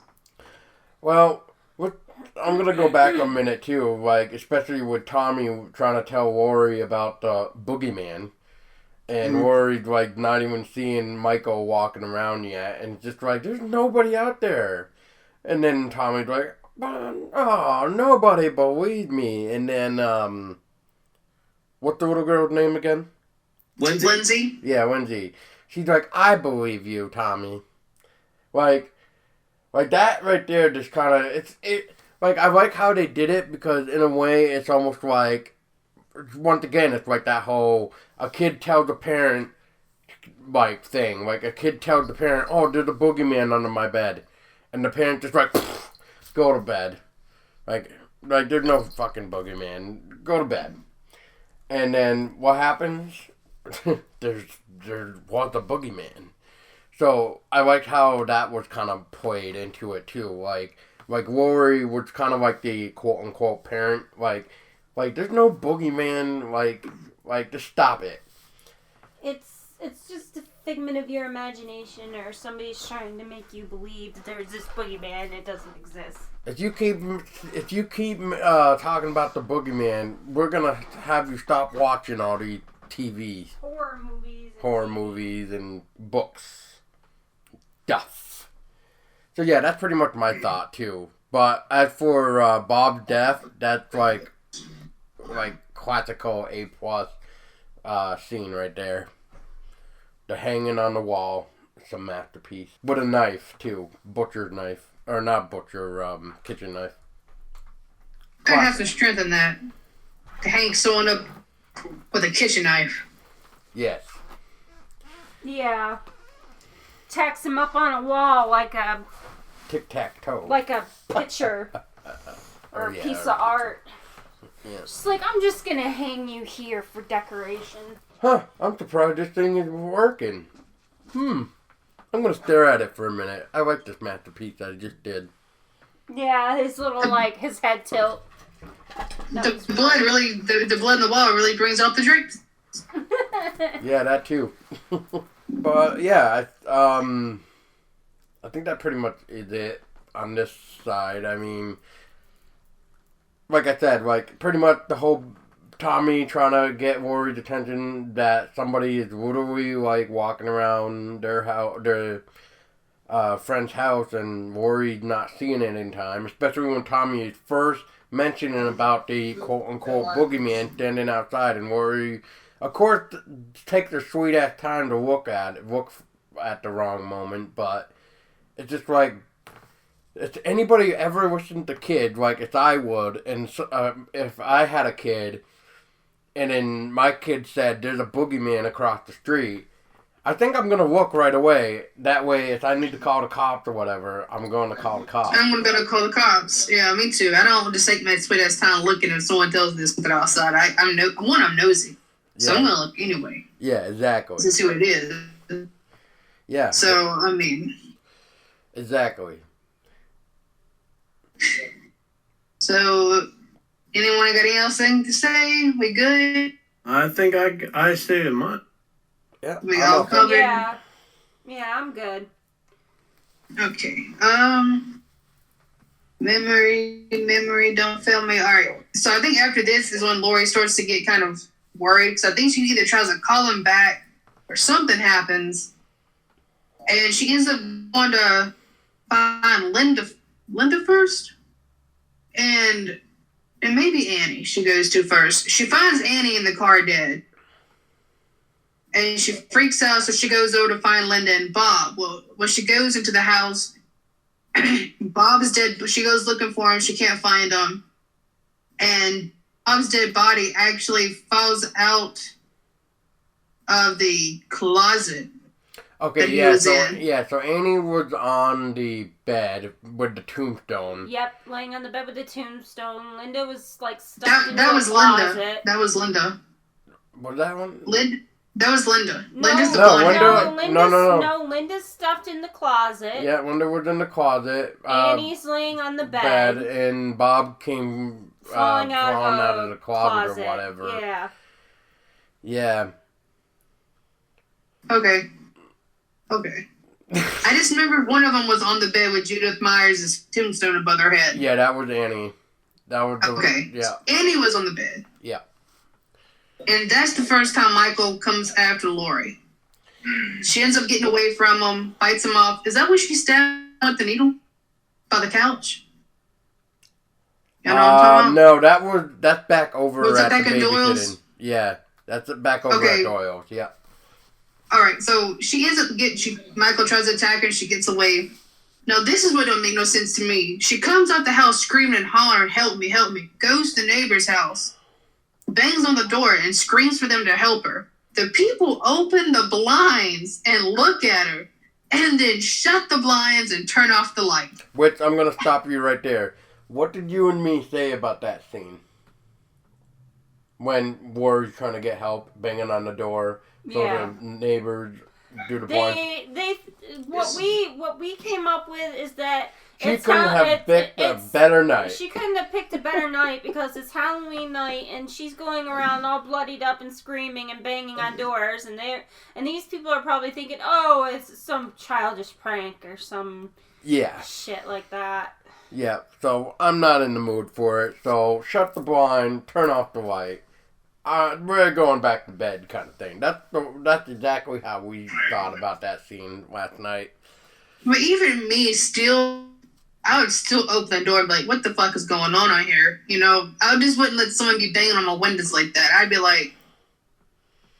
well, I'm gonna go back a minute too, like especially with Tommy trying to tell Rory about the boogeyman, and Rory's like not even seeing Michael walking around yet, and just like there's nobody out there, and then Tommy's like, oh, nobody believed me, and then what's the little girl's name again? Lindsay. Yeah, Lindsay. She's like, I believe you, Tommy. Like that right there just kind of, like, I like how they did it because in a way it's almost like, once again, it's like that whole, a kid tells a parent, like, thing. Like, a kid tells the parent, oh, there's a boogeyman under my bed. And the parent just like, go to bed. Like, there's no fucking boogeyman. Go to bed. And then what happens? there was a boogeyman. So I liked how that was kind of played into it too. Like Rory was kind of like the quote unquote parent. Like there's no boogeyman. Like just stop it. It's just a figment of your imagination, or somebody's trying to make you believe that there's this boogeyman and it doesn't exist. If you keep talking about the boogeyman, we're gonna have you stop watching all the TVs, horror movies, and books. Stuff. So yeah, that's pretty much my thought too. But as for Bob's death, that's like classical A+ scene right there. The hanging on the wall, it's a masterpiece. With a knife too, butcher's knife, or not butcher, kitchen knife. I have to strengthen that. To hang someone up with a kitchen knife. Yes. Yeah. Tacks him up on a wall like a tic-tac-toe. Like a picture or a piece of art. Yeah. Just like, I'm just gonna hang you here for decoration. Huh, I'm surprised this thing is working. I'm gonna stare at it for a minute. I like this masterpiece I just did. Yeah, his little, like, his head tilt. The blood really, the blood in the wall really brings out the drapes. Yeah, that too. But yeah, I think that pretty much is it on this side. I mean, like I said, like pretty much the whole Tommy trying to get Rory's attention that somebody is literally like walking around their house, their friend's house, and Rory's not seeing it in time. Especially when Tommy is first mentioning about the quote unquote boogeyman standing outside, and Rory, of course, takes their sweet ass time to look at the wrong moment, but it's just like, if anybody ever listened to kids, like if I would, and if I had a kid, and then my kid said there's a boogeyman across the street, I think I'm gonna look right away. That way, if I need to call the cops or whatever, I'm going to call the cops. I'm gonna call the cops. Yeah, me too. I don't just take my sweet ass time looking if someone tells me this something outside. I'm nosy, so I'm gonna look anyway. Yeah, exactly. To see what it is. Yeah. So I mean. Exactly. So, anyone got anything to say? We good? I think I stated mine. Yeah. We all covered? Yeah. Yeah, I'm good. Okay. Memory don't fail me. Alright. So I think after this is when Lori starts to get kind of worried, because I think she either tries to call him back or something happens. And she ends up going to find Linda first. And maybe Annie she goes to first. She finds Annie in the car dead. And she freaks out, so she goes over to find Linda and Bob. Well, when she goes into the house, Bob is dead. She goes looking for him. She can't find him. And Bob's dead body actually falls out of the closet. Okay, that he was so in. so Annie was on the bed with the tombstone. Yep, laying on the bed with the tombstone. Linda was like stuck in That a was closet. Linda. That was Linda. Was that one? That was Linda. No, Linda's the No, blonde. Linda- No, Linda's stuffed in the closet. Yeah, Linda was in the closet. Annie's laying on the bed. And Bob came Falling out of the closet or whatever. Yeah. Yeah. Okay. I just remember one of them was on the bed with Judith Myers' tombstone above her head. Yeah, that was Annie. That was Okay. Yeah. Annie was on the bed. Yeah. And that's the first time Michael comes after Lori. She ends up getting away from him, bites him off. Is that when she stabbed him with the needle? By the couch? You know what I'm talking about? No, that's back over Was it at back the at Doyle's? babysitting. Yeah, that's back over at Doyle's. Yeah. Alright, so she ends up Michael tries to attack her and she gets away. Now this is what don't make no sense to me. She comes out the house screaming and hollering, help me, goes to the neighbor's house, bangs on the door and screams for them to help her. The people open the blinds and look at her and then shut the blinds and turn off the light. Which, I'm going to stop you right there. What did you and me say about that scene? When War's trying to get help, banging on the door, so the neighbors do the blinds. What we came up with is that she couldn't have picked a better night. She couldn't have picked a better night because it's Halloween night and she's going around all bloodied up and screaming and banging on doors and these people are probably thinking, oh, it's some childish prank or some shit like that. Yeah, so I'm not in the mood for it. So shut the blind, turn off the light. We're going back to bed, kind of thing. That's exactly how we thought about that scene last night. But even me, I would still open the door and be like, what the fuck is going on out here? You know, I just wouldn't let someone be banging on my windows like that. I'd be like,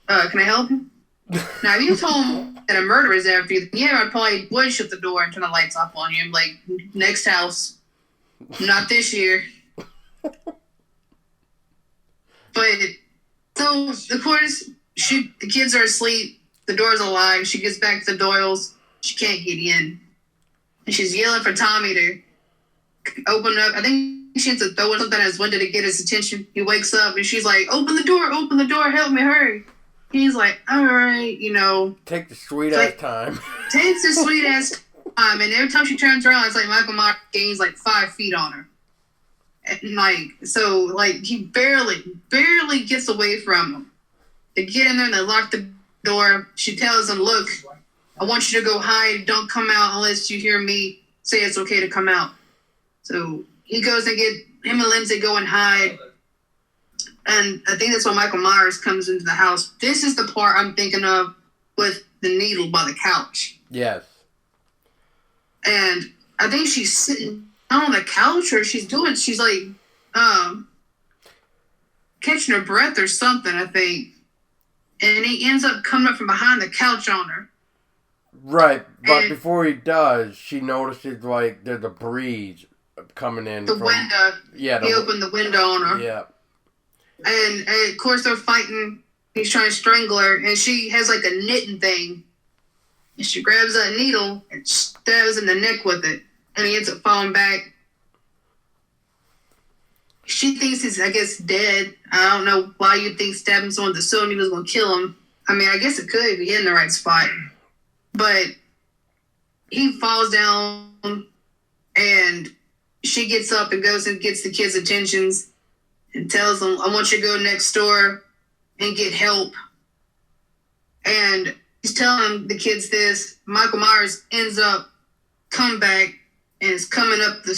can I help you? Now, if you told me that a murderer is after you, I probably would shut the door and turn the lights off on you. Like, next house. Not this year. But, so, of course, the kids are asleep. The door's alive. She gets back to the Doyle's. She can't get in. And she's yelling for Tommy to open up. I think she ends up throwing something at his window to get his attention. He wakes up and she's like, open the door, help me, hurry. He's like, all right, you know. Take the sweet ass time. Takes the sweet ass time. And every time she turns around, it's like Michael Myers gains like 5 feet on her. And he barely gets away from him. They get in there and they lock the door. She tells him, look, I want you to go hide. Don't come out unless you hear me say it's okay to come out. So he goes and get him and Lindsay go and hide. And I think that's when Michael Myers comes into the house. This is the part I'm thinking of with the needle by the couch. Yes. And I think she's sitting on the couch or she's like catching her breath or something, I think. And he ends up coming up from behind the couch on her. Right, but before he does, she notices like there's a breeze coming in. The window. Yeah, he opened the window on her. Yeah. And of course they're fighting. He's trying to strangle her, and she has like a knitting thing. And she grabs that needle and stabs in the neck with it, and he ends up falling back. She thinks he's, I guess, dead. I don't know why you think stabbing someone with a sewing needle is going to kill him. I mean, I guess it could if he hit in the right spot. But he falls down, and she gets up and goes and gets the kids' attentions and tells them, I want you to go next door and get help. And he's telling the kids this. Michael Myers ends up coming back and is coming up, the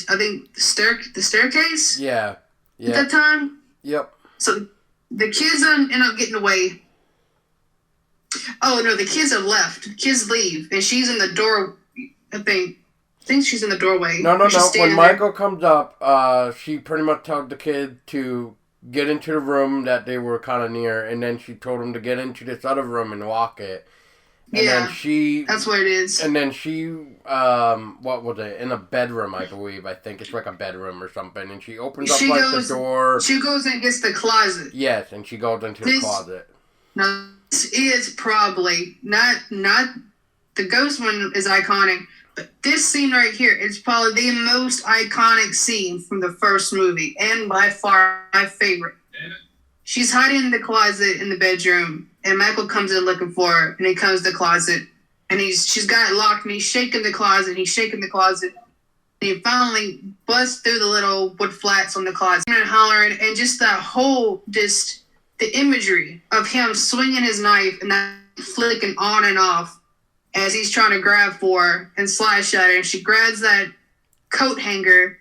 staircase? Yeah. At that time? Yep. So the kids end up getting away. Oh, no, the kids have left. Kids leave. And she's in the door, I think she's in the doorway. No. When Michael comes up, she pretty much told the kid to get into the room that they were kind of near, and then she told him to get into this other room and lock it. And then that's what it is. And then she, what was it? In a bedroom, I believe. I think it's like a bedroom or something. And she opens up the door. She goes and gets the closet. Yes, and she goes into the closet. Now, this is probably not The ghost one is iconic. But this scene right here is probably the most iconic scene from the first movie, and by far my favorite. She's hiding in the closet in the bedroom, and Michael comes in looking for her, and he comes to the closet, and she's got it locked, and he's shaking the closet, and he finally busts through the little wood flats on the closet, and hollering, and just that whole, just the imagery of him swinging his knife and that flicking on and off as he's trying to grab for her and slash at her, and she grabs that coat hanger,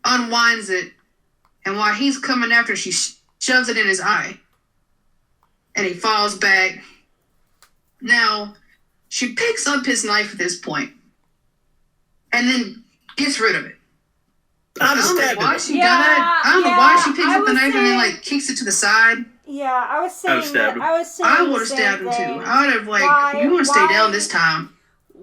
unwinds it, and while he's coming after her, she shoves it in his eye, and he falls back. Now, she picks up his knife at this point, and then gets rid of it. I don't know why she did that. I don't know why she picks up the knife and then like kicks it to the side. Yeah, I was saying that. I would have stabbed him too. I would have you want to stay down this time?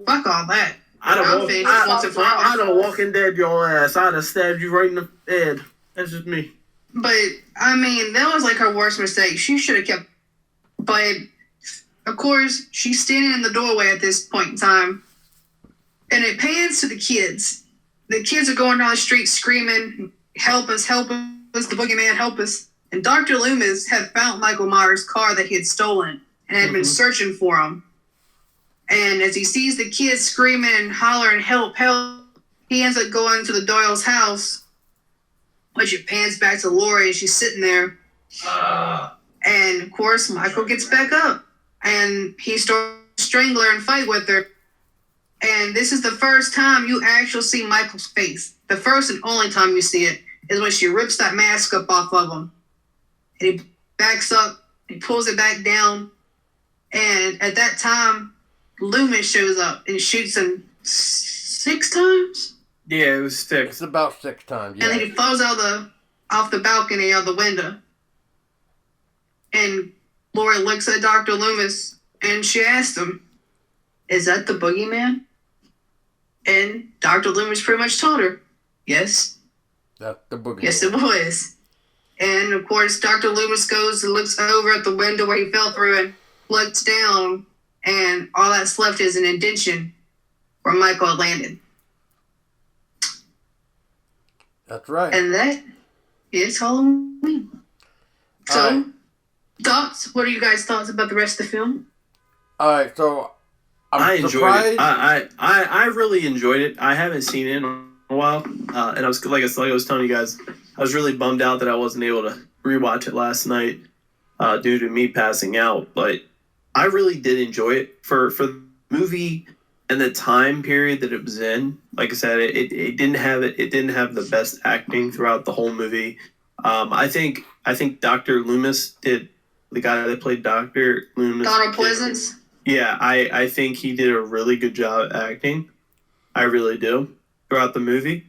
Fuck all that. I don't Walking Dead your ass. I'd have stabbed you right in the head. That's just me. But I mean, that was like her worst mistake. She should have kept. But of course, she's standing in the doorway at this point in time, and it pans to the kids. The kids are going down the street screaming, "Help us! Help us! The boogeyman, help us!" And Dr. Loomis had found Michael Myers' car that he had stolen and had been searching for him. And as he sees the kids screaming and hollering, "Help, help," he ends up going to the Doyle's house, which it pans back to Lori, and she's sitting there. And, of course, Michael gets back up, and he starts to strangle her and fight with her. And this is the first time you actually see Michael's face. The first and only time you see it is when she rips that mask up off of him. And he backs up, he pulls it back down, and at that time, Loomis shows up and shoots him 6 times? Yeah, it was 6. It's about 6 times, yeah. And then he falls off the balcony out the window. And Lori looks at Dr. Loomis, and she asks him, "Is that the boogeyman?" And Dr. Loomis pretty much told her, "Yes." That's the boogeyman. Yes, it was. And, of course, Dr. Loomis goes and looks over at the window where he fell through and looks down, and all that's left is an indentation where Michael had landed. That's right. And that is Halloween. So, thoughts? What are you guys' thoughts about the rest of the film? All right, so I enjoyed it. I really enjoyed it. I haven't seen it in a while, and I was like I was telling you guys, I was really bummed out that I wasn't able to rewatch it last night due to me passing out. But I really did enjoy it for the movie and the time period that it was in. Like I said, it didn't have the best acting throughout the whole movie. I think Dr. Loomis did. The guy that played Dr. Loomis. Donald Pleasance? Yeah, I think he did a really good job acting. I really do. Throughout the movie.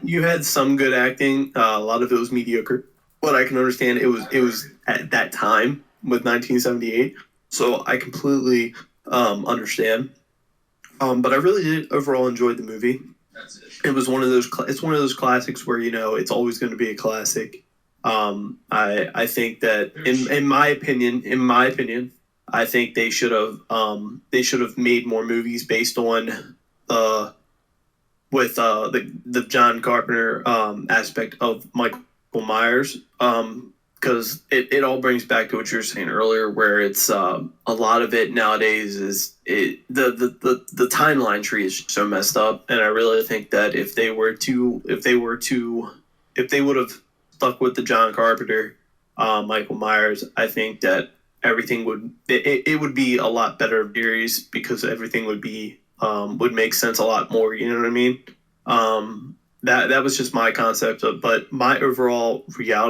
You had some good acting. A lot of it was mediocre. But I can understand it was at that time with 1978. So I completely understand. But I really did overall enjoy the movie. It was one of those. It's one of those classics where it's always going to be a classic. I think that in my opinion, I think they should have made more movies based on the John Carpenter aspect of Michael Myers. Because it all brings back to what you were saying earlier, where it's a lot of it nowadays is the timeline tree is so messed up, and I really think that if they would have stuck with the John Carpenter Michael Myers, I think that everything would be a lot better series, because everything would make sense a lot more. You know what I mean? That was just my concept but my overall review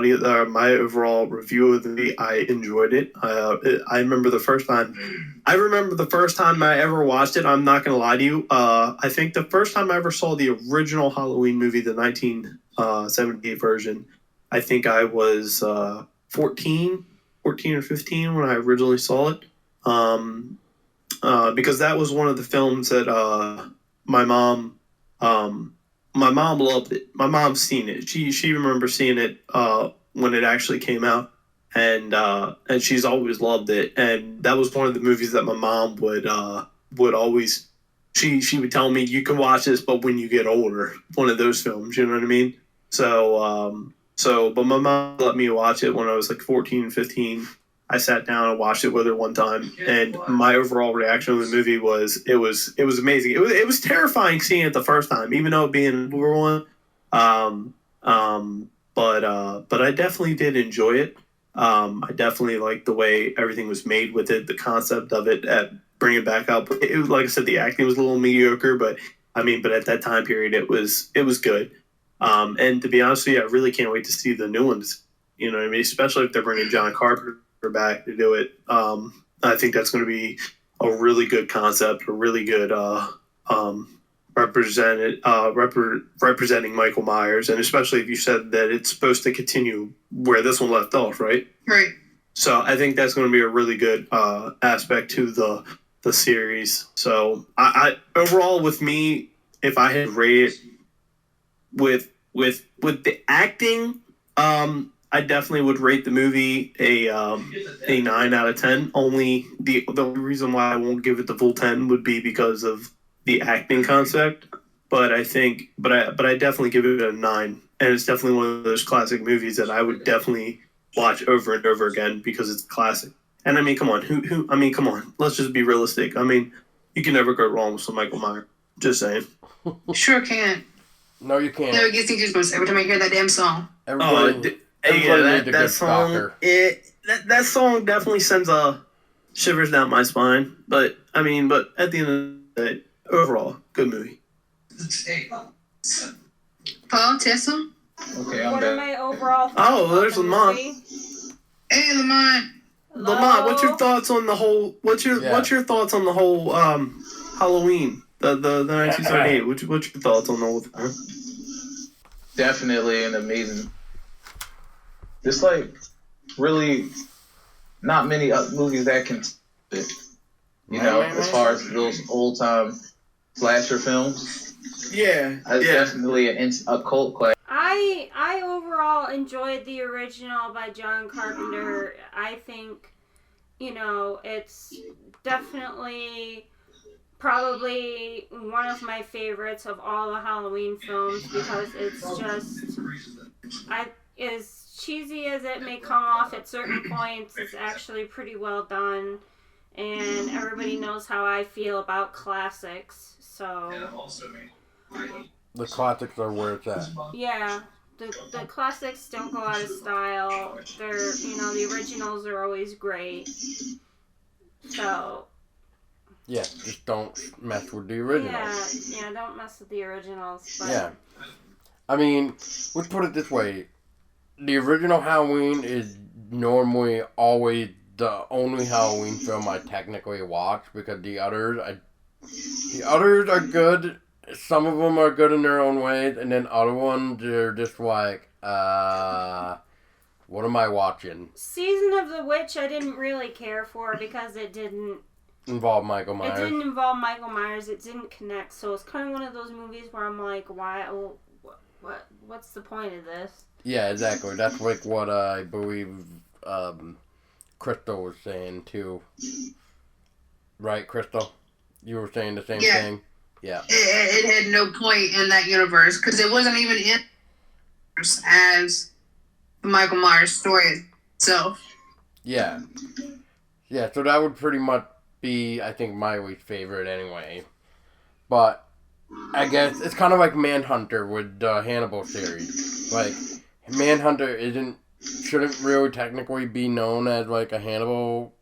of the movie, I enjoyed it. I remember the first time I ever watched it. I'm not gonna lie to you. I think the first time I ever saw the original Halloween movie, the 1978 version, I think I was 14 or 15 when I originally saw it. Because that was one of the films that my mom loved it. My mom's seen it. She remembers seeing it when it actually came out, and she's always loved it. And that was one of the movies that my mom would always. She would tell me, you can watch this, but when you get older, one of those films, you know what I mean? But my mom let me watch it when I was like 14, 15. I sat down and watched it with her one time, and my overall reaction to the movie was it was amazing. It was terrifying seeing it the first time, even though it being a newer one. But I definitely did enjoy it. I definitely liked the way everything was made with it, the concept of it, bring it back up. It was, like I said, the acting was a little mediocre, but at that time period, it was good. And to be honest with you, I really can't wait to see the new ones. You know what I mean? Especially if they're bringing John Carpenter back to do it. I think that's going to be a really good concept, a really good representing Michael Myers, and especially if you said that it's supposed to continue where this one left off, right? Right. So I think that's going to be a really good aspect to the series. So I overall, with me, if I had rated with the acting, I definitely would rate the movie a 9 out of 10. Only the reason why I won't give it the full 10 would be because of the acting concept. But I definitely give it a 9, and it's definitely one of those classic movies that I would definitely watch over and over again because it's a classic. And I mean, come on, come on, let's just be realistic. I mean, you can never go wrong with some Michael Myers. Just saying. Sure can. No, you can't. Never gets me goosebumps every time I hear that damn song. Everybody that song. That song definitely sends shivers down my spine. But at the end of the day, overall, good movie. Paul, Tessa? Okay, I'm What are back. my overall thoughts? Oh, there's on the Lamont. movie? Hey, Lamont. Lamont, what's your thoughts on the whole? What's your thoughts on the whole Halloween, the 1978? What's your thoughts on the whole thing? Definitely an amazing. There's like really not many movies that can, as far as those old time slasher films. Yeah, It's definitely a cult classic. I overall enjoyed the original by John Carpenter. I think, it's definitely probably one of my favorites of all the Halloween films because it's just, as cheesy as it may come off at certain points, it's actually pretty well done. And everybody knows how I feel about classics, so... The classics are where it's at. Yeah, the classics don't go out of style. They're, the originals are always great. So... Yeah, just don't mess with the originals. Yeah, don't mess with the originals. But... Yeah. I mean, let's put it this way. The original Halloween is normally always the only Halloween film I technically watch because the others are good. Some of them are good in their own ways, and then other ones they're just like, what am I watching? Season of the Witch I didn't really care for because it didn't involve Michael Myers. It didn't involve Michael Myers. It didn't connect. So it's kind of one of those movies where I'm like, why? What's the point of this? Yeah, exactly. That's like what I believe Crystal was saying too. Right, Crystal? You were saying the same thing? Yeah. It had no point in that universe because it wasn't even in as the Michael Myers story itself. Yeah. Yeah, so that would pretty much be, I think, my least favorite anyway. But I guess it's kind of like Manhunter with the Hannibal series. Like, Manhunter shouldn't really technically be known as like a Hannibal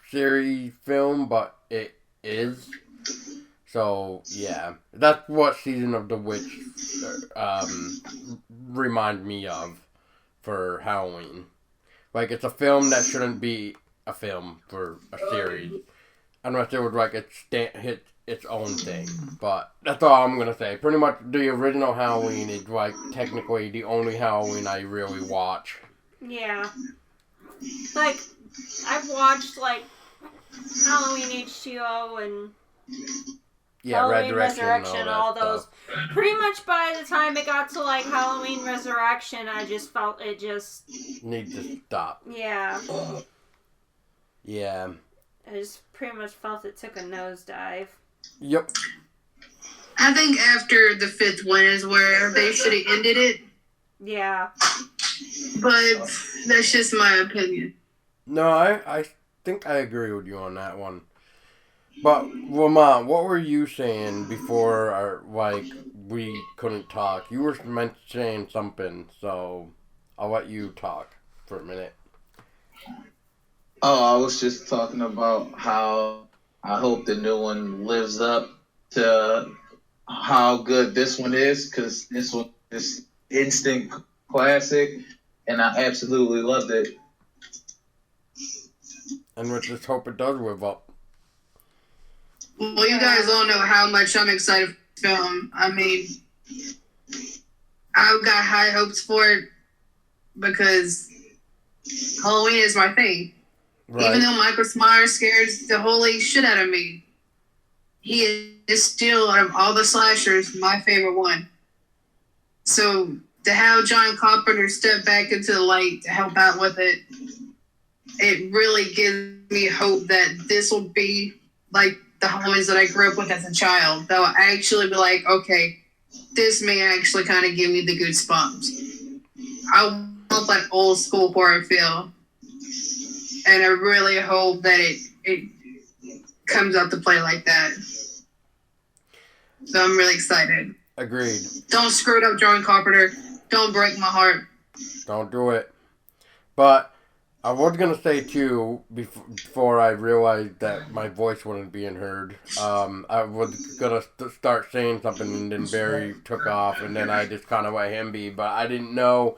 series film, but it is. So, yeah. That's what Season of the Witch reminds me of for Halloween. Like, it's a film that shouldn't be a film for a series. Unless it was like hit its own thing. But that's all I'm going to say. Pretty much the original Halloween is like technically the only Halloween I really watch. Yeah. Like, I've watched like Halloween H2O and... Halloween Resurrection, all those. Pretty much by the time it got to like Halloween Resurrection, I just felt it just needs to stop. Yeah. Yeah. I just pretty much felt it took a nosedive. Yep. I think after the 5th one is where they should have ended it. Yeah. But that's just my opinion. No, I think I agree with you on that one. But, Ramon, what were you saying before we couldn't talk? You were saying something, so I'll let you talk for a minute. Oh, I was just talking about how I hope the new one lives up to how good this one is, because this one is instant classic, and I absolutely loved it. And let's just hope it does live up. Well, you guys all know how much I'm excited for the film. I mean, I've got high hopes for it because Halloween is my thing. Right. Even though Michael Myers scares the holy shit out of me, he is still, out of all the slashers, my favorite one. So to have John Carpenter step back into the light to help out with it, it really gives me hope that this will be like the Halloweens that I grew up with as a child. That will actually be like, okay, this may actually kind of give me the goosebumps. I want that old school horror feel. And I really hope that it comes out to play like that. So I'm really excited. Agreed. Don't screw it up, John Carpenter. Don't break my heart. Don't do it. But I was going to say, too, before I realized that my voice wasn't being heard, I was going to start saying something, and then Barry took off, and then I just kind of let him be. But I didn't know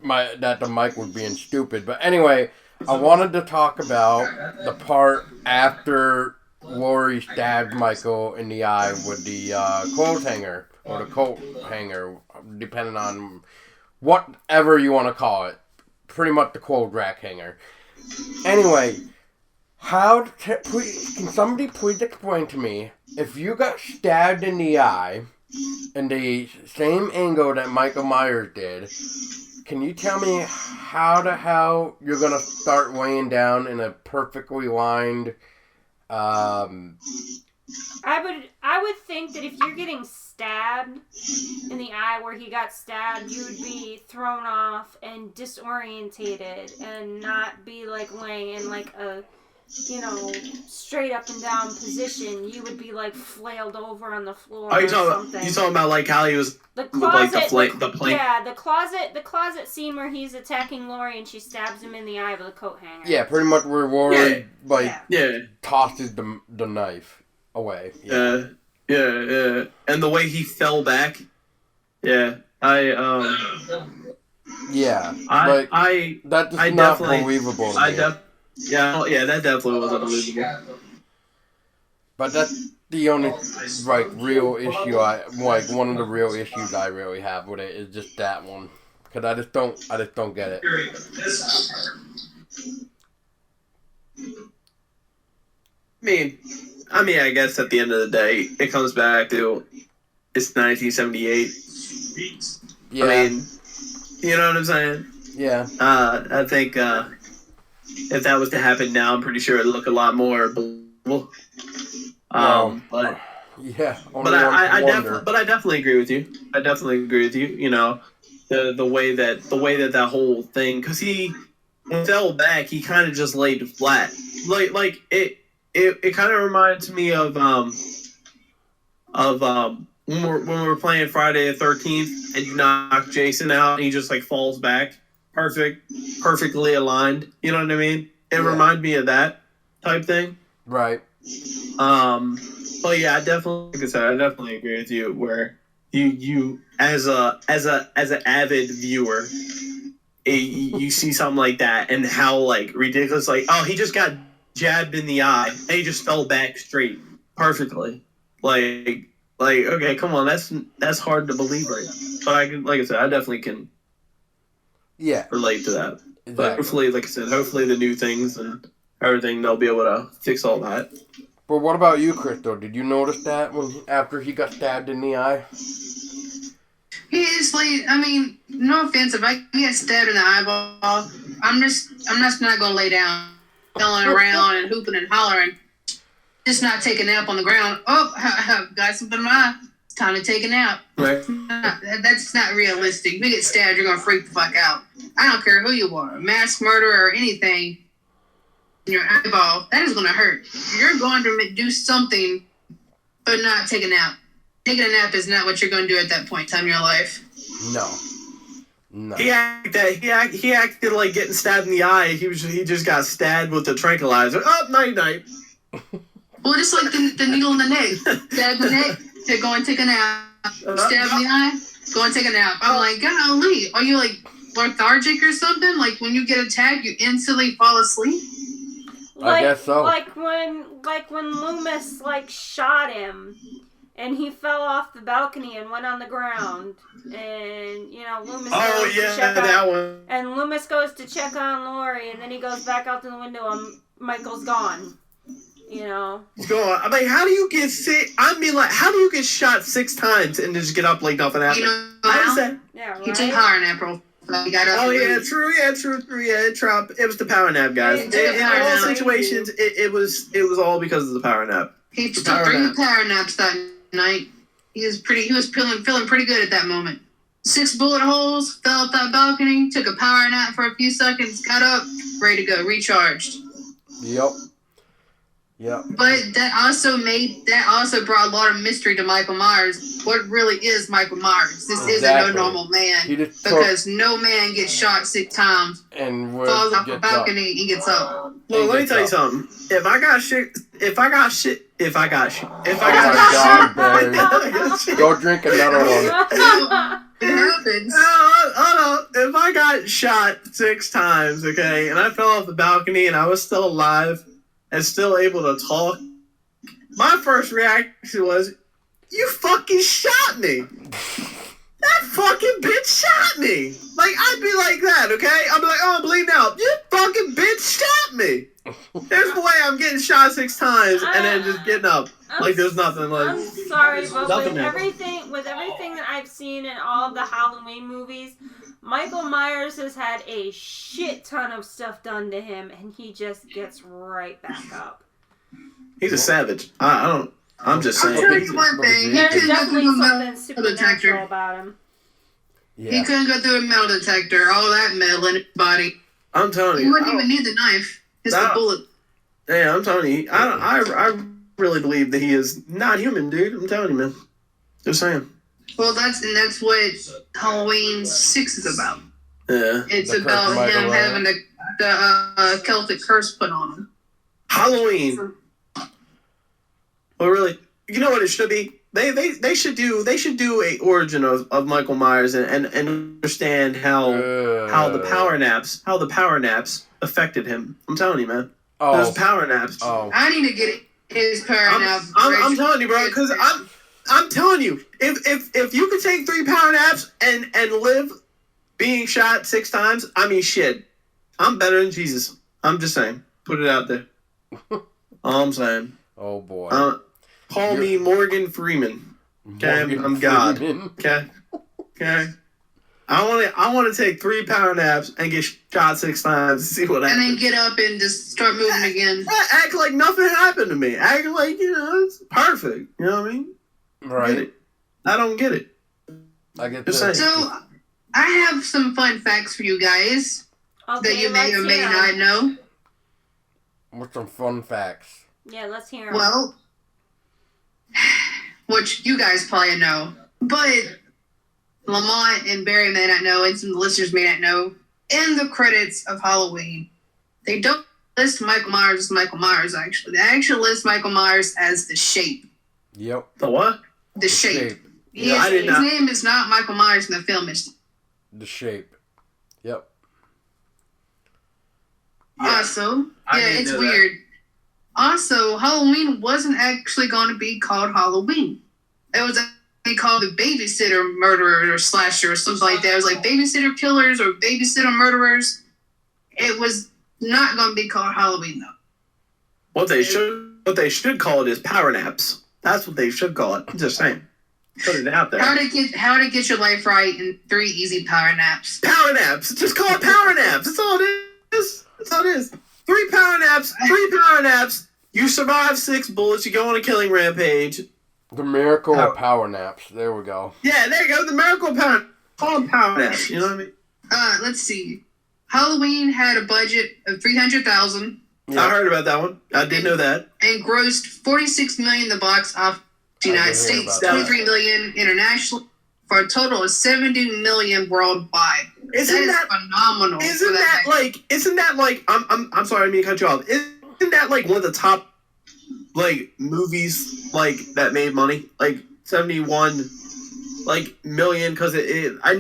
that the mic was being stupid. But anyway, I wanted to talk about the part after Laurie stabbed Michael in the eye with the clothes hanger, or the coat hanger, depending on whatever you want to call it. Pretty much the clothes rack hanger. Anyway, can somebody please explain to me, if you got stabbed in the eye in the same angle that Michael Myers did, can you tell me how the hell you're going to start laying down in a perfectly lined... I would think that if you're getting stabbed in the eye where he got stabbed, you would be thrown off and disorientated and not be like laying in like a, straight up and down position. You would be like flailed over on the floor or something. You talking about like how he was the closet, with the plank? Yeah, the closet scene where he's attacking Laurie and she stabs him in the eye with a coat hanger. Yeah, pretty much where Laurie tosses the knife away. Yeah. And the way he fell back. Yeah. That's not believable. That definitely wasn't believable. But that's the only real issue one of the real issues I really have with it is just that one, because I just don't get it. I mean, I guess at the end of the day, it comes back to it's 1978. Yeah. I mean, you know what I'm saying? Yeah. I think if that was to happen now, I'm pretty sure it'd look a lot more believable. But I definitely agree with you. You know, the way that whole thing, because he fell back, he kind of just laid flat. Like it kind of reminds me of when we were playing Friday the 13th and you knock Jason out and he just like falls back, perfectly aligned. You know what I mean? It reminded me of that type thing. Right. But yeah, I definitely agree with you. Where you as an avid viewer, you see something like that and how like ridiculous, like, oh, he just got jabbed in the eye and he just fell back straight perfectly. Like okay, come on, that's hard to believe, right? But I definitely can relate to that. Exactly. But hopefully, like I said, hopefully the new things and everything, they'll be able to fix all that. But what about you, Crystal? Did you notice that after he got stabbed in the eye? He is like, I mean, no offense, if I get stabbed in the eyeball, I'm just not gonna lay down, yelling around and hooping and hollering, just not take a nap on the ground. Oh, I've got something in my eye. It's time to take a nap. Right. That's not realistic. If you get stabbed, you're gonna freak the fuck out. I don't care who you are, mass murderer or anything. In your eyeball, that is gonna hurt. You're going to do something, but not take a nap. Taking a nap is not what you're going to do at that point in time in your life. No. He acted like getting stabbed in the eye. He just got stabbed with the tranquilizer. Oh, night. Well, just like the needle in the neck. Stab the neck, to go and take a nap. Stab in the eye, go and take a nap. I'm like, golly, are you like lethargic or something? Like when you get attacked, you instantly fall asleep? I guess so. Like when Loomis shot him, and he fell off the balcony and went on the ground, and Loomis. Oh yeah, that one. And Loomis goes to check on Lori, and then he goes back out to the window, and Michael's gone. He's gone. I'm like, how do you get sick? I mean, like, how do you get shot 6 times and just get up like nothing happened? How? Yeah, right? He took power nap, bro. Oh yeah, true. Yeah, it was the power nap, guys. In all situations, it was all because of the power nap. He took 3 power naps that night. He was feeling pretty good at that moment. 6 bullet holes, fell up that balcony, took a power nap for a few seconds, got up, ready to go, recharged. Yep. But that also brought a lot of mystery to Michael Myers. What really is Michael Myers? This isn't no normal man, because no man gets shot 6 times and falls off a balcony and gets up. Well, let me tell you something. If I got shit. Go drink another one. It happens. If I got shot 6 times, okay, and I fell off the balcony and I was still alive and still able to talk, my first reaction was, you fucking shot me. That fucking bitch shot me. Like, I'd be like that, okay? I'd be like, oh, I'm bleeding out. You fucking bitch shot me. There's no way I'm getting shot 6 times and then just getting up. Like, there's nothing like... I'm sorry, but with everything that I've seen in all of the Halloween movies, Michael Myers has had a shit ton of stuff done to him, and he just gets right back up. He's a savage. I'm just saying. I'll tell you one thing. There's definitely something supernatural about him. Yeah. He couldn't go through a metal detector. All that metal in his body. I'm telling you. He wouldn't even need the knife. Just the bullet. Yeah, I'm telling you. I really believe that he is not human, dude. I'm telling you, man. Just saying. Well, that's what Halloween 6 is about. Yeah. It's about him having the Celtic curse put on him. Halloween. Well, really, you know what it should be? They should do a origin of Michael Myers and understand how the power naps affected him. I'm telling you, man. Those power naps. Oh. I need to get his power nap. I'm telling you, bro, because I'm telling you, if you could take 3 power naps and live being shot 6 times, I mean, shit, I'm better than Jesus. I'm just saying. Put it out there. All I'm saying. Oh boy. Call me Morgan Freeman. Okay, I'm God. Okay. I want to take 3 power naps and get shot 6 times to see what happens. And then get up and just start moving again. Act like nothing happened to me. Act like, it's perfect. You know what I mean? Right. Get it. I don't get it. I get that. So, I have some fun facts for you guys that you may or may not know. What's some fun facts? Yeah, let's hear them. Well, which you guys probably know, but Lamont and Barry may not know, and some listeners may not know, in the credits of Halloween, they don't list Michael Myers as Michael Myers, actually. They actually list Michael Myers as the Shape. Yep. The what? The Shape. Yeah, His name is not Michael Myers in the film. It's The Shape. Yep. Also, it's weird. Also, Halloween wasn't actually going to be called Halloween. It was actually called the Babysitter Murderer or Slasher or something like that. It was like Babysitter Killers or Babysitter Murderers. It was not going to be called Halloween, though. What they should what they should call it is power naps. That's what they should call it. I'm just saying. Put it out there. How to get your life right in 3 easy power naps. Power naps. Just call it power naps. That's all it is. That's all it is. 3 power naps. 3 power naps. You survive 6 bullets. You go on a killing rampage. The miracle of power naps. There we go. Yeah, there you go. The miracle of power. Call them power naps. You know what I mean? Let's see. Halloween had a budget of $300,000. Yeah. I heard about that one. I did know that. And grossed $46 million in the box office the United States, $23 million internationally, for a total of $70 million worldwide. Isn't that phenomenal? Isn't that like? I'm sorry, I didn't mean to cut you off. Isn't that like one of the top like movies like that made money? Like 71 like million, because I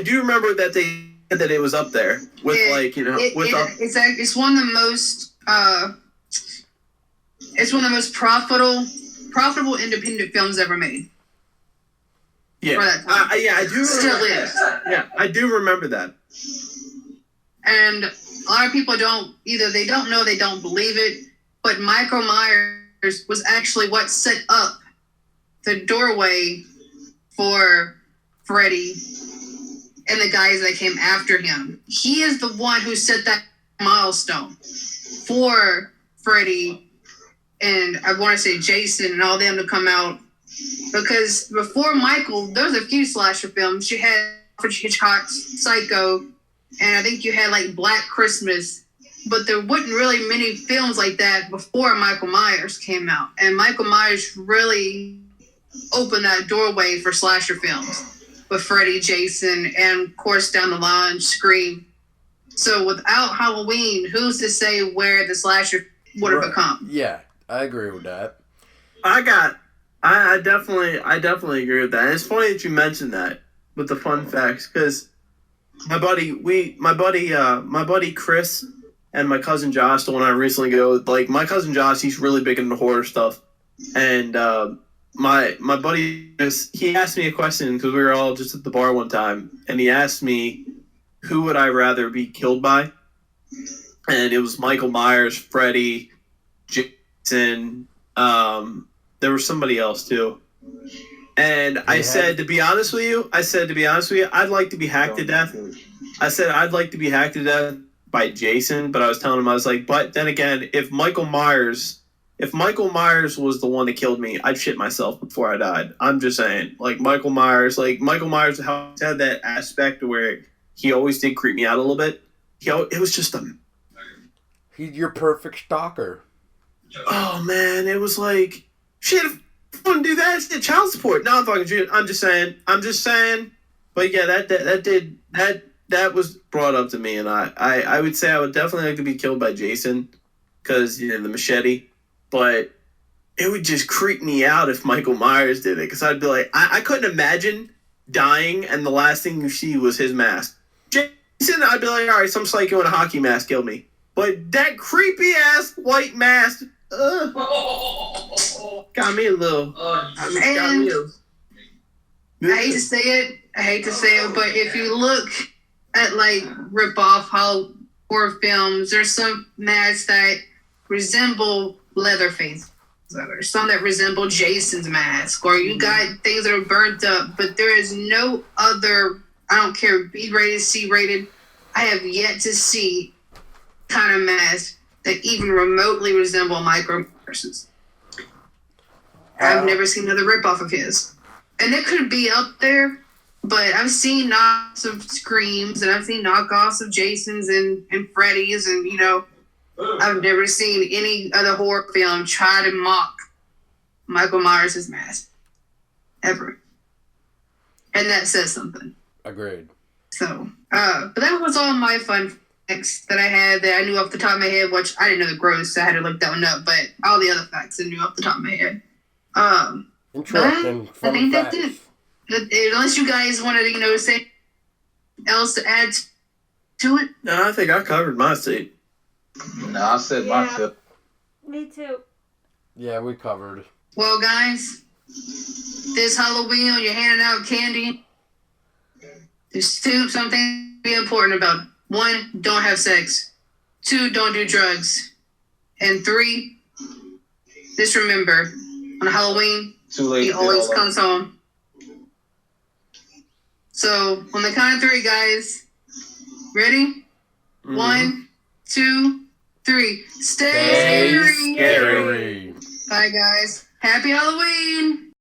do remember that they said that it was up there with it's one of the most profitable independent films ever made. Yeah, I do. Still is. Yeah, I do remember that. And a lot of people don't know, they don't believe it, but Michael Myers was actually what set up the doorway for Freddy and the guys that came after him. He is the one who set that milestone for Freddy and I want to say Jason and all them to come out. Because before Michael, there was a few slasher films. You had Alfred Hitchcock's Psycho, and I think you had like Black Christmas, but there wasn't really many films like that before Michael Myers came out. And Michael Myers really opened that doorway for slasher films with Freddy, Jason, and of course down the line, Scream. So without Halloween, who's to say where the slasher would have become? Yeah, I agree with that. I definitely agree with that. And it's funny that you mentioned that with the fun facts, because my buddy Chris and my cousin Josh, the one I recently go, like my cousin Josh, he's really big into horror stuff, and my buddy he asked me a question because we were all just at the bar one time, and he asked me who would I rather be killed by, and it was Michael Myers, Freddy, Jason. There was somebody else too. And I said, to be honest with you, I'd like to be hacked to death. I said, I'd like to be hacked to death by Jason, but I was telling him, I was like, but then again, if Michael Myers was the one that killed me, I'd shit myself before I died. I'm just saying, Michael Myers had that aspect where he always did creep me out a little bit. It was just he's your perfect stalker. Oh man, it was like, shit, if I want to do that, it's child support. No, I'm talking to you. I'm just saying. But yeah, that was brought up to me, and I would say I would definitely like to be killed by Jason, because the machete. But it would just creep me out if Michael Myers did it, because I'd be like, I couldn't imagine dying and the last thing you see was his mask. Jason, I'd be like, all right, some psycho in a hockey mask killed me. But that creepy ass white mask. Got me a little. I hate to say it, but if you look at rip-off horror films, there's some masks that resemble Leatherface. There's some that resemble Jason's mask, or you got things that are burnt up, but there is no other, I don't care, B-rated, C-rated, I have yet to see kind of mask that even remotely resemble Michael Myers. I've never seen another ripoff of his. And it could be up there, but I've seen knockoffs of Screams, and I've seen knockoffs of Jason's and Freddy's, and, I've never seen any other horror film try to mock Michael Myers' mask. Ever. And that says something. Agreed. So, but that was all my fun facts that I had that I knew off the top of my head, which I didn't know the gross, so I had to look that one up, but all the other facts I knew off the top of my head. Interesting. I think that's it. Unless you guys wanted to, say else to add to it. No, I think I covered my seat. No, I said my fifth. Me too. Yeah, we covered. Well, guys, this Halloween when you're handing out candy, there's something to be important about. 1, don't have sex. 2, don't do drugs. And 3, Just remember, on Halloween, Too late. he always comes home. So, on the count of 3, guys. Ready? 1, 2, 3. Stay Stay scary. scary. Bye, guys. Happy Halloween.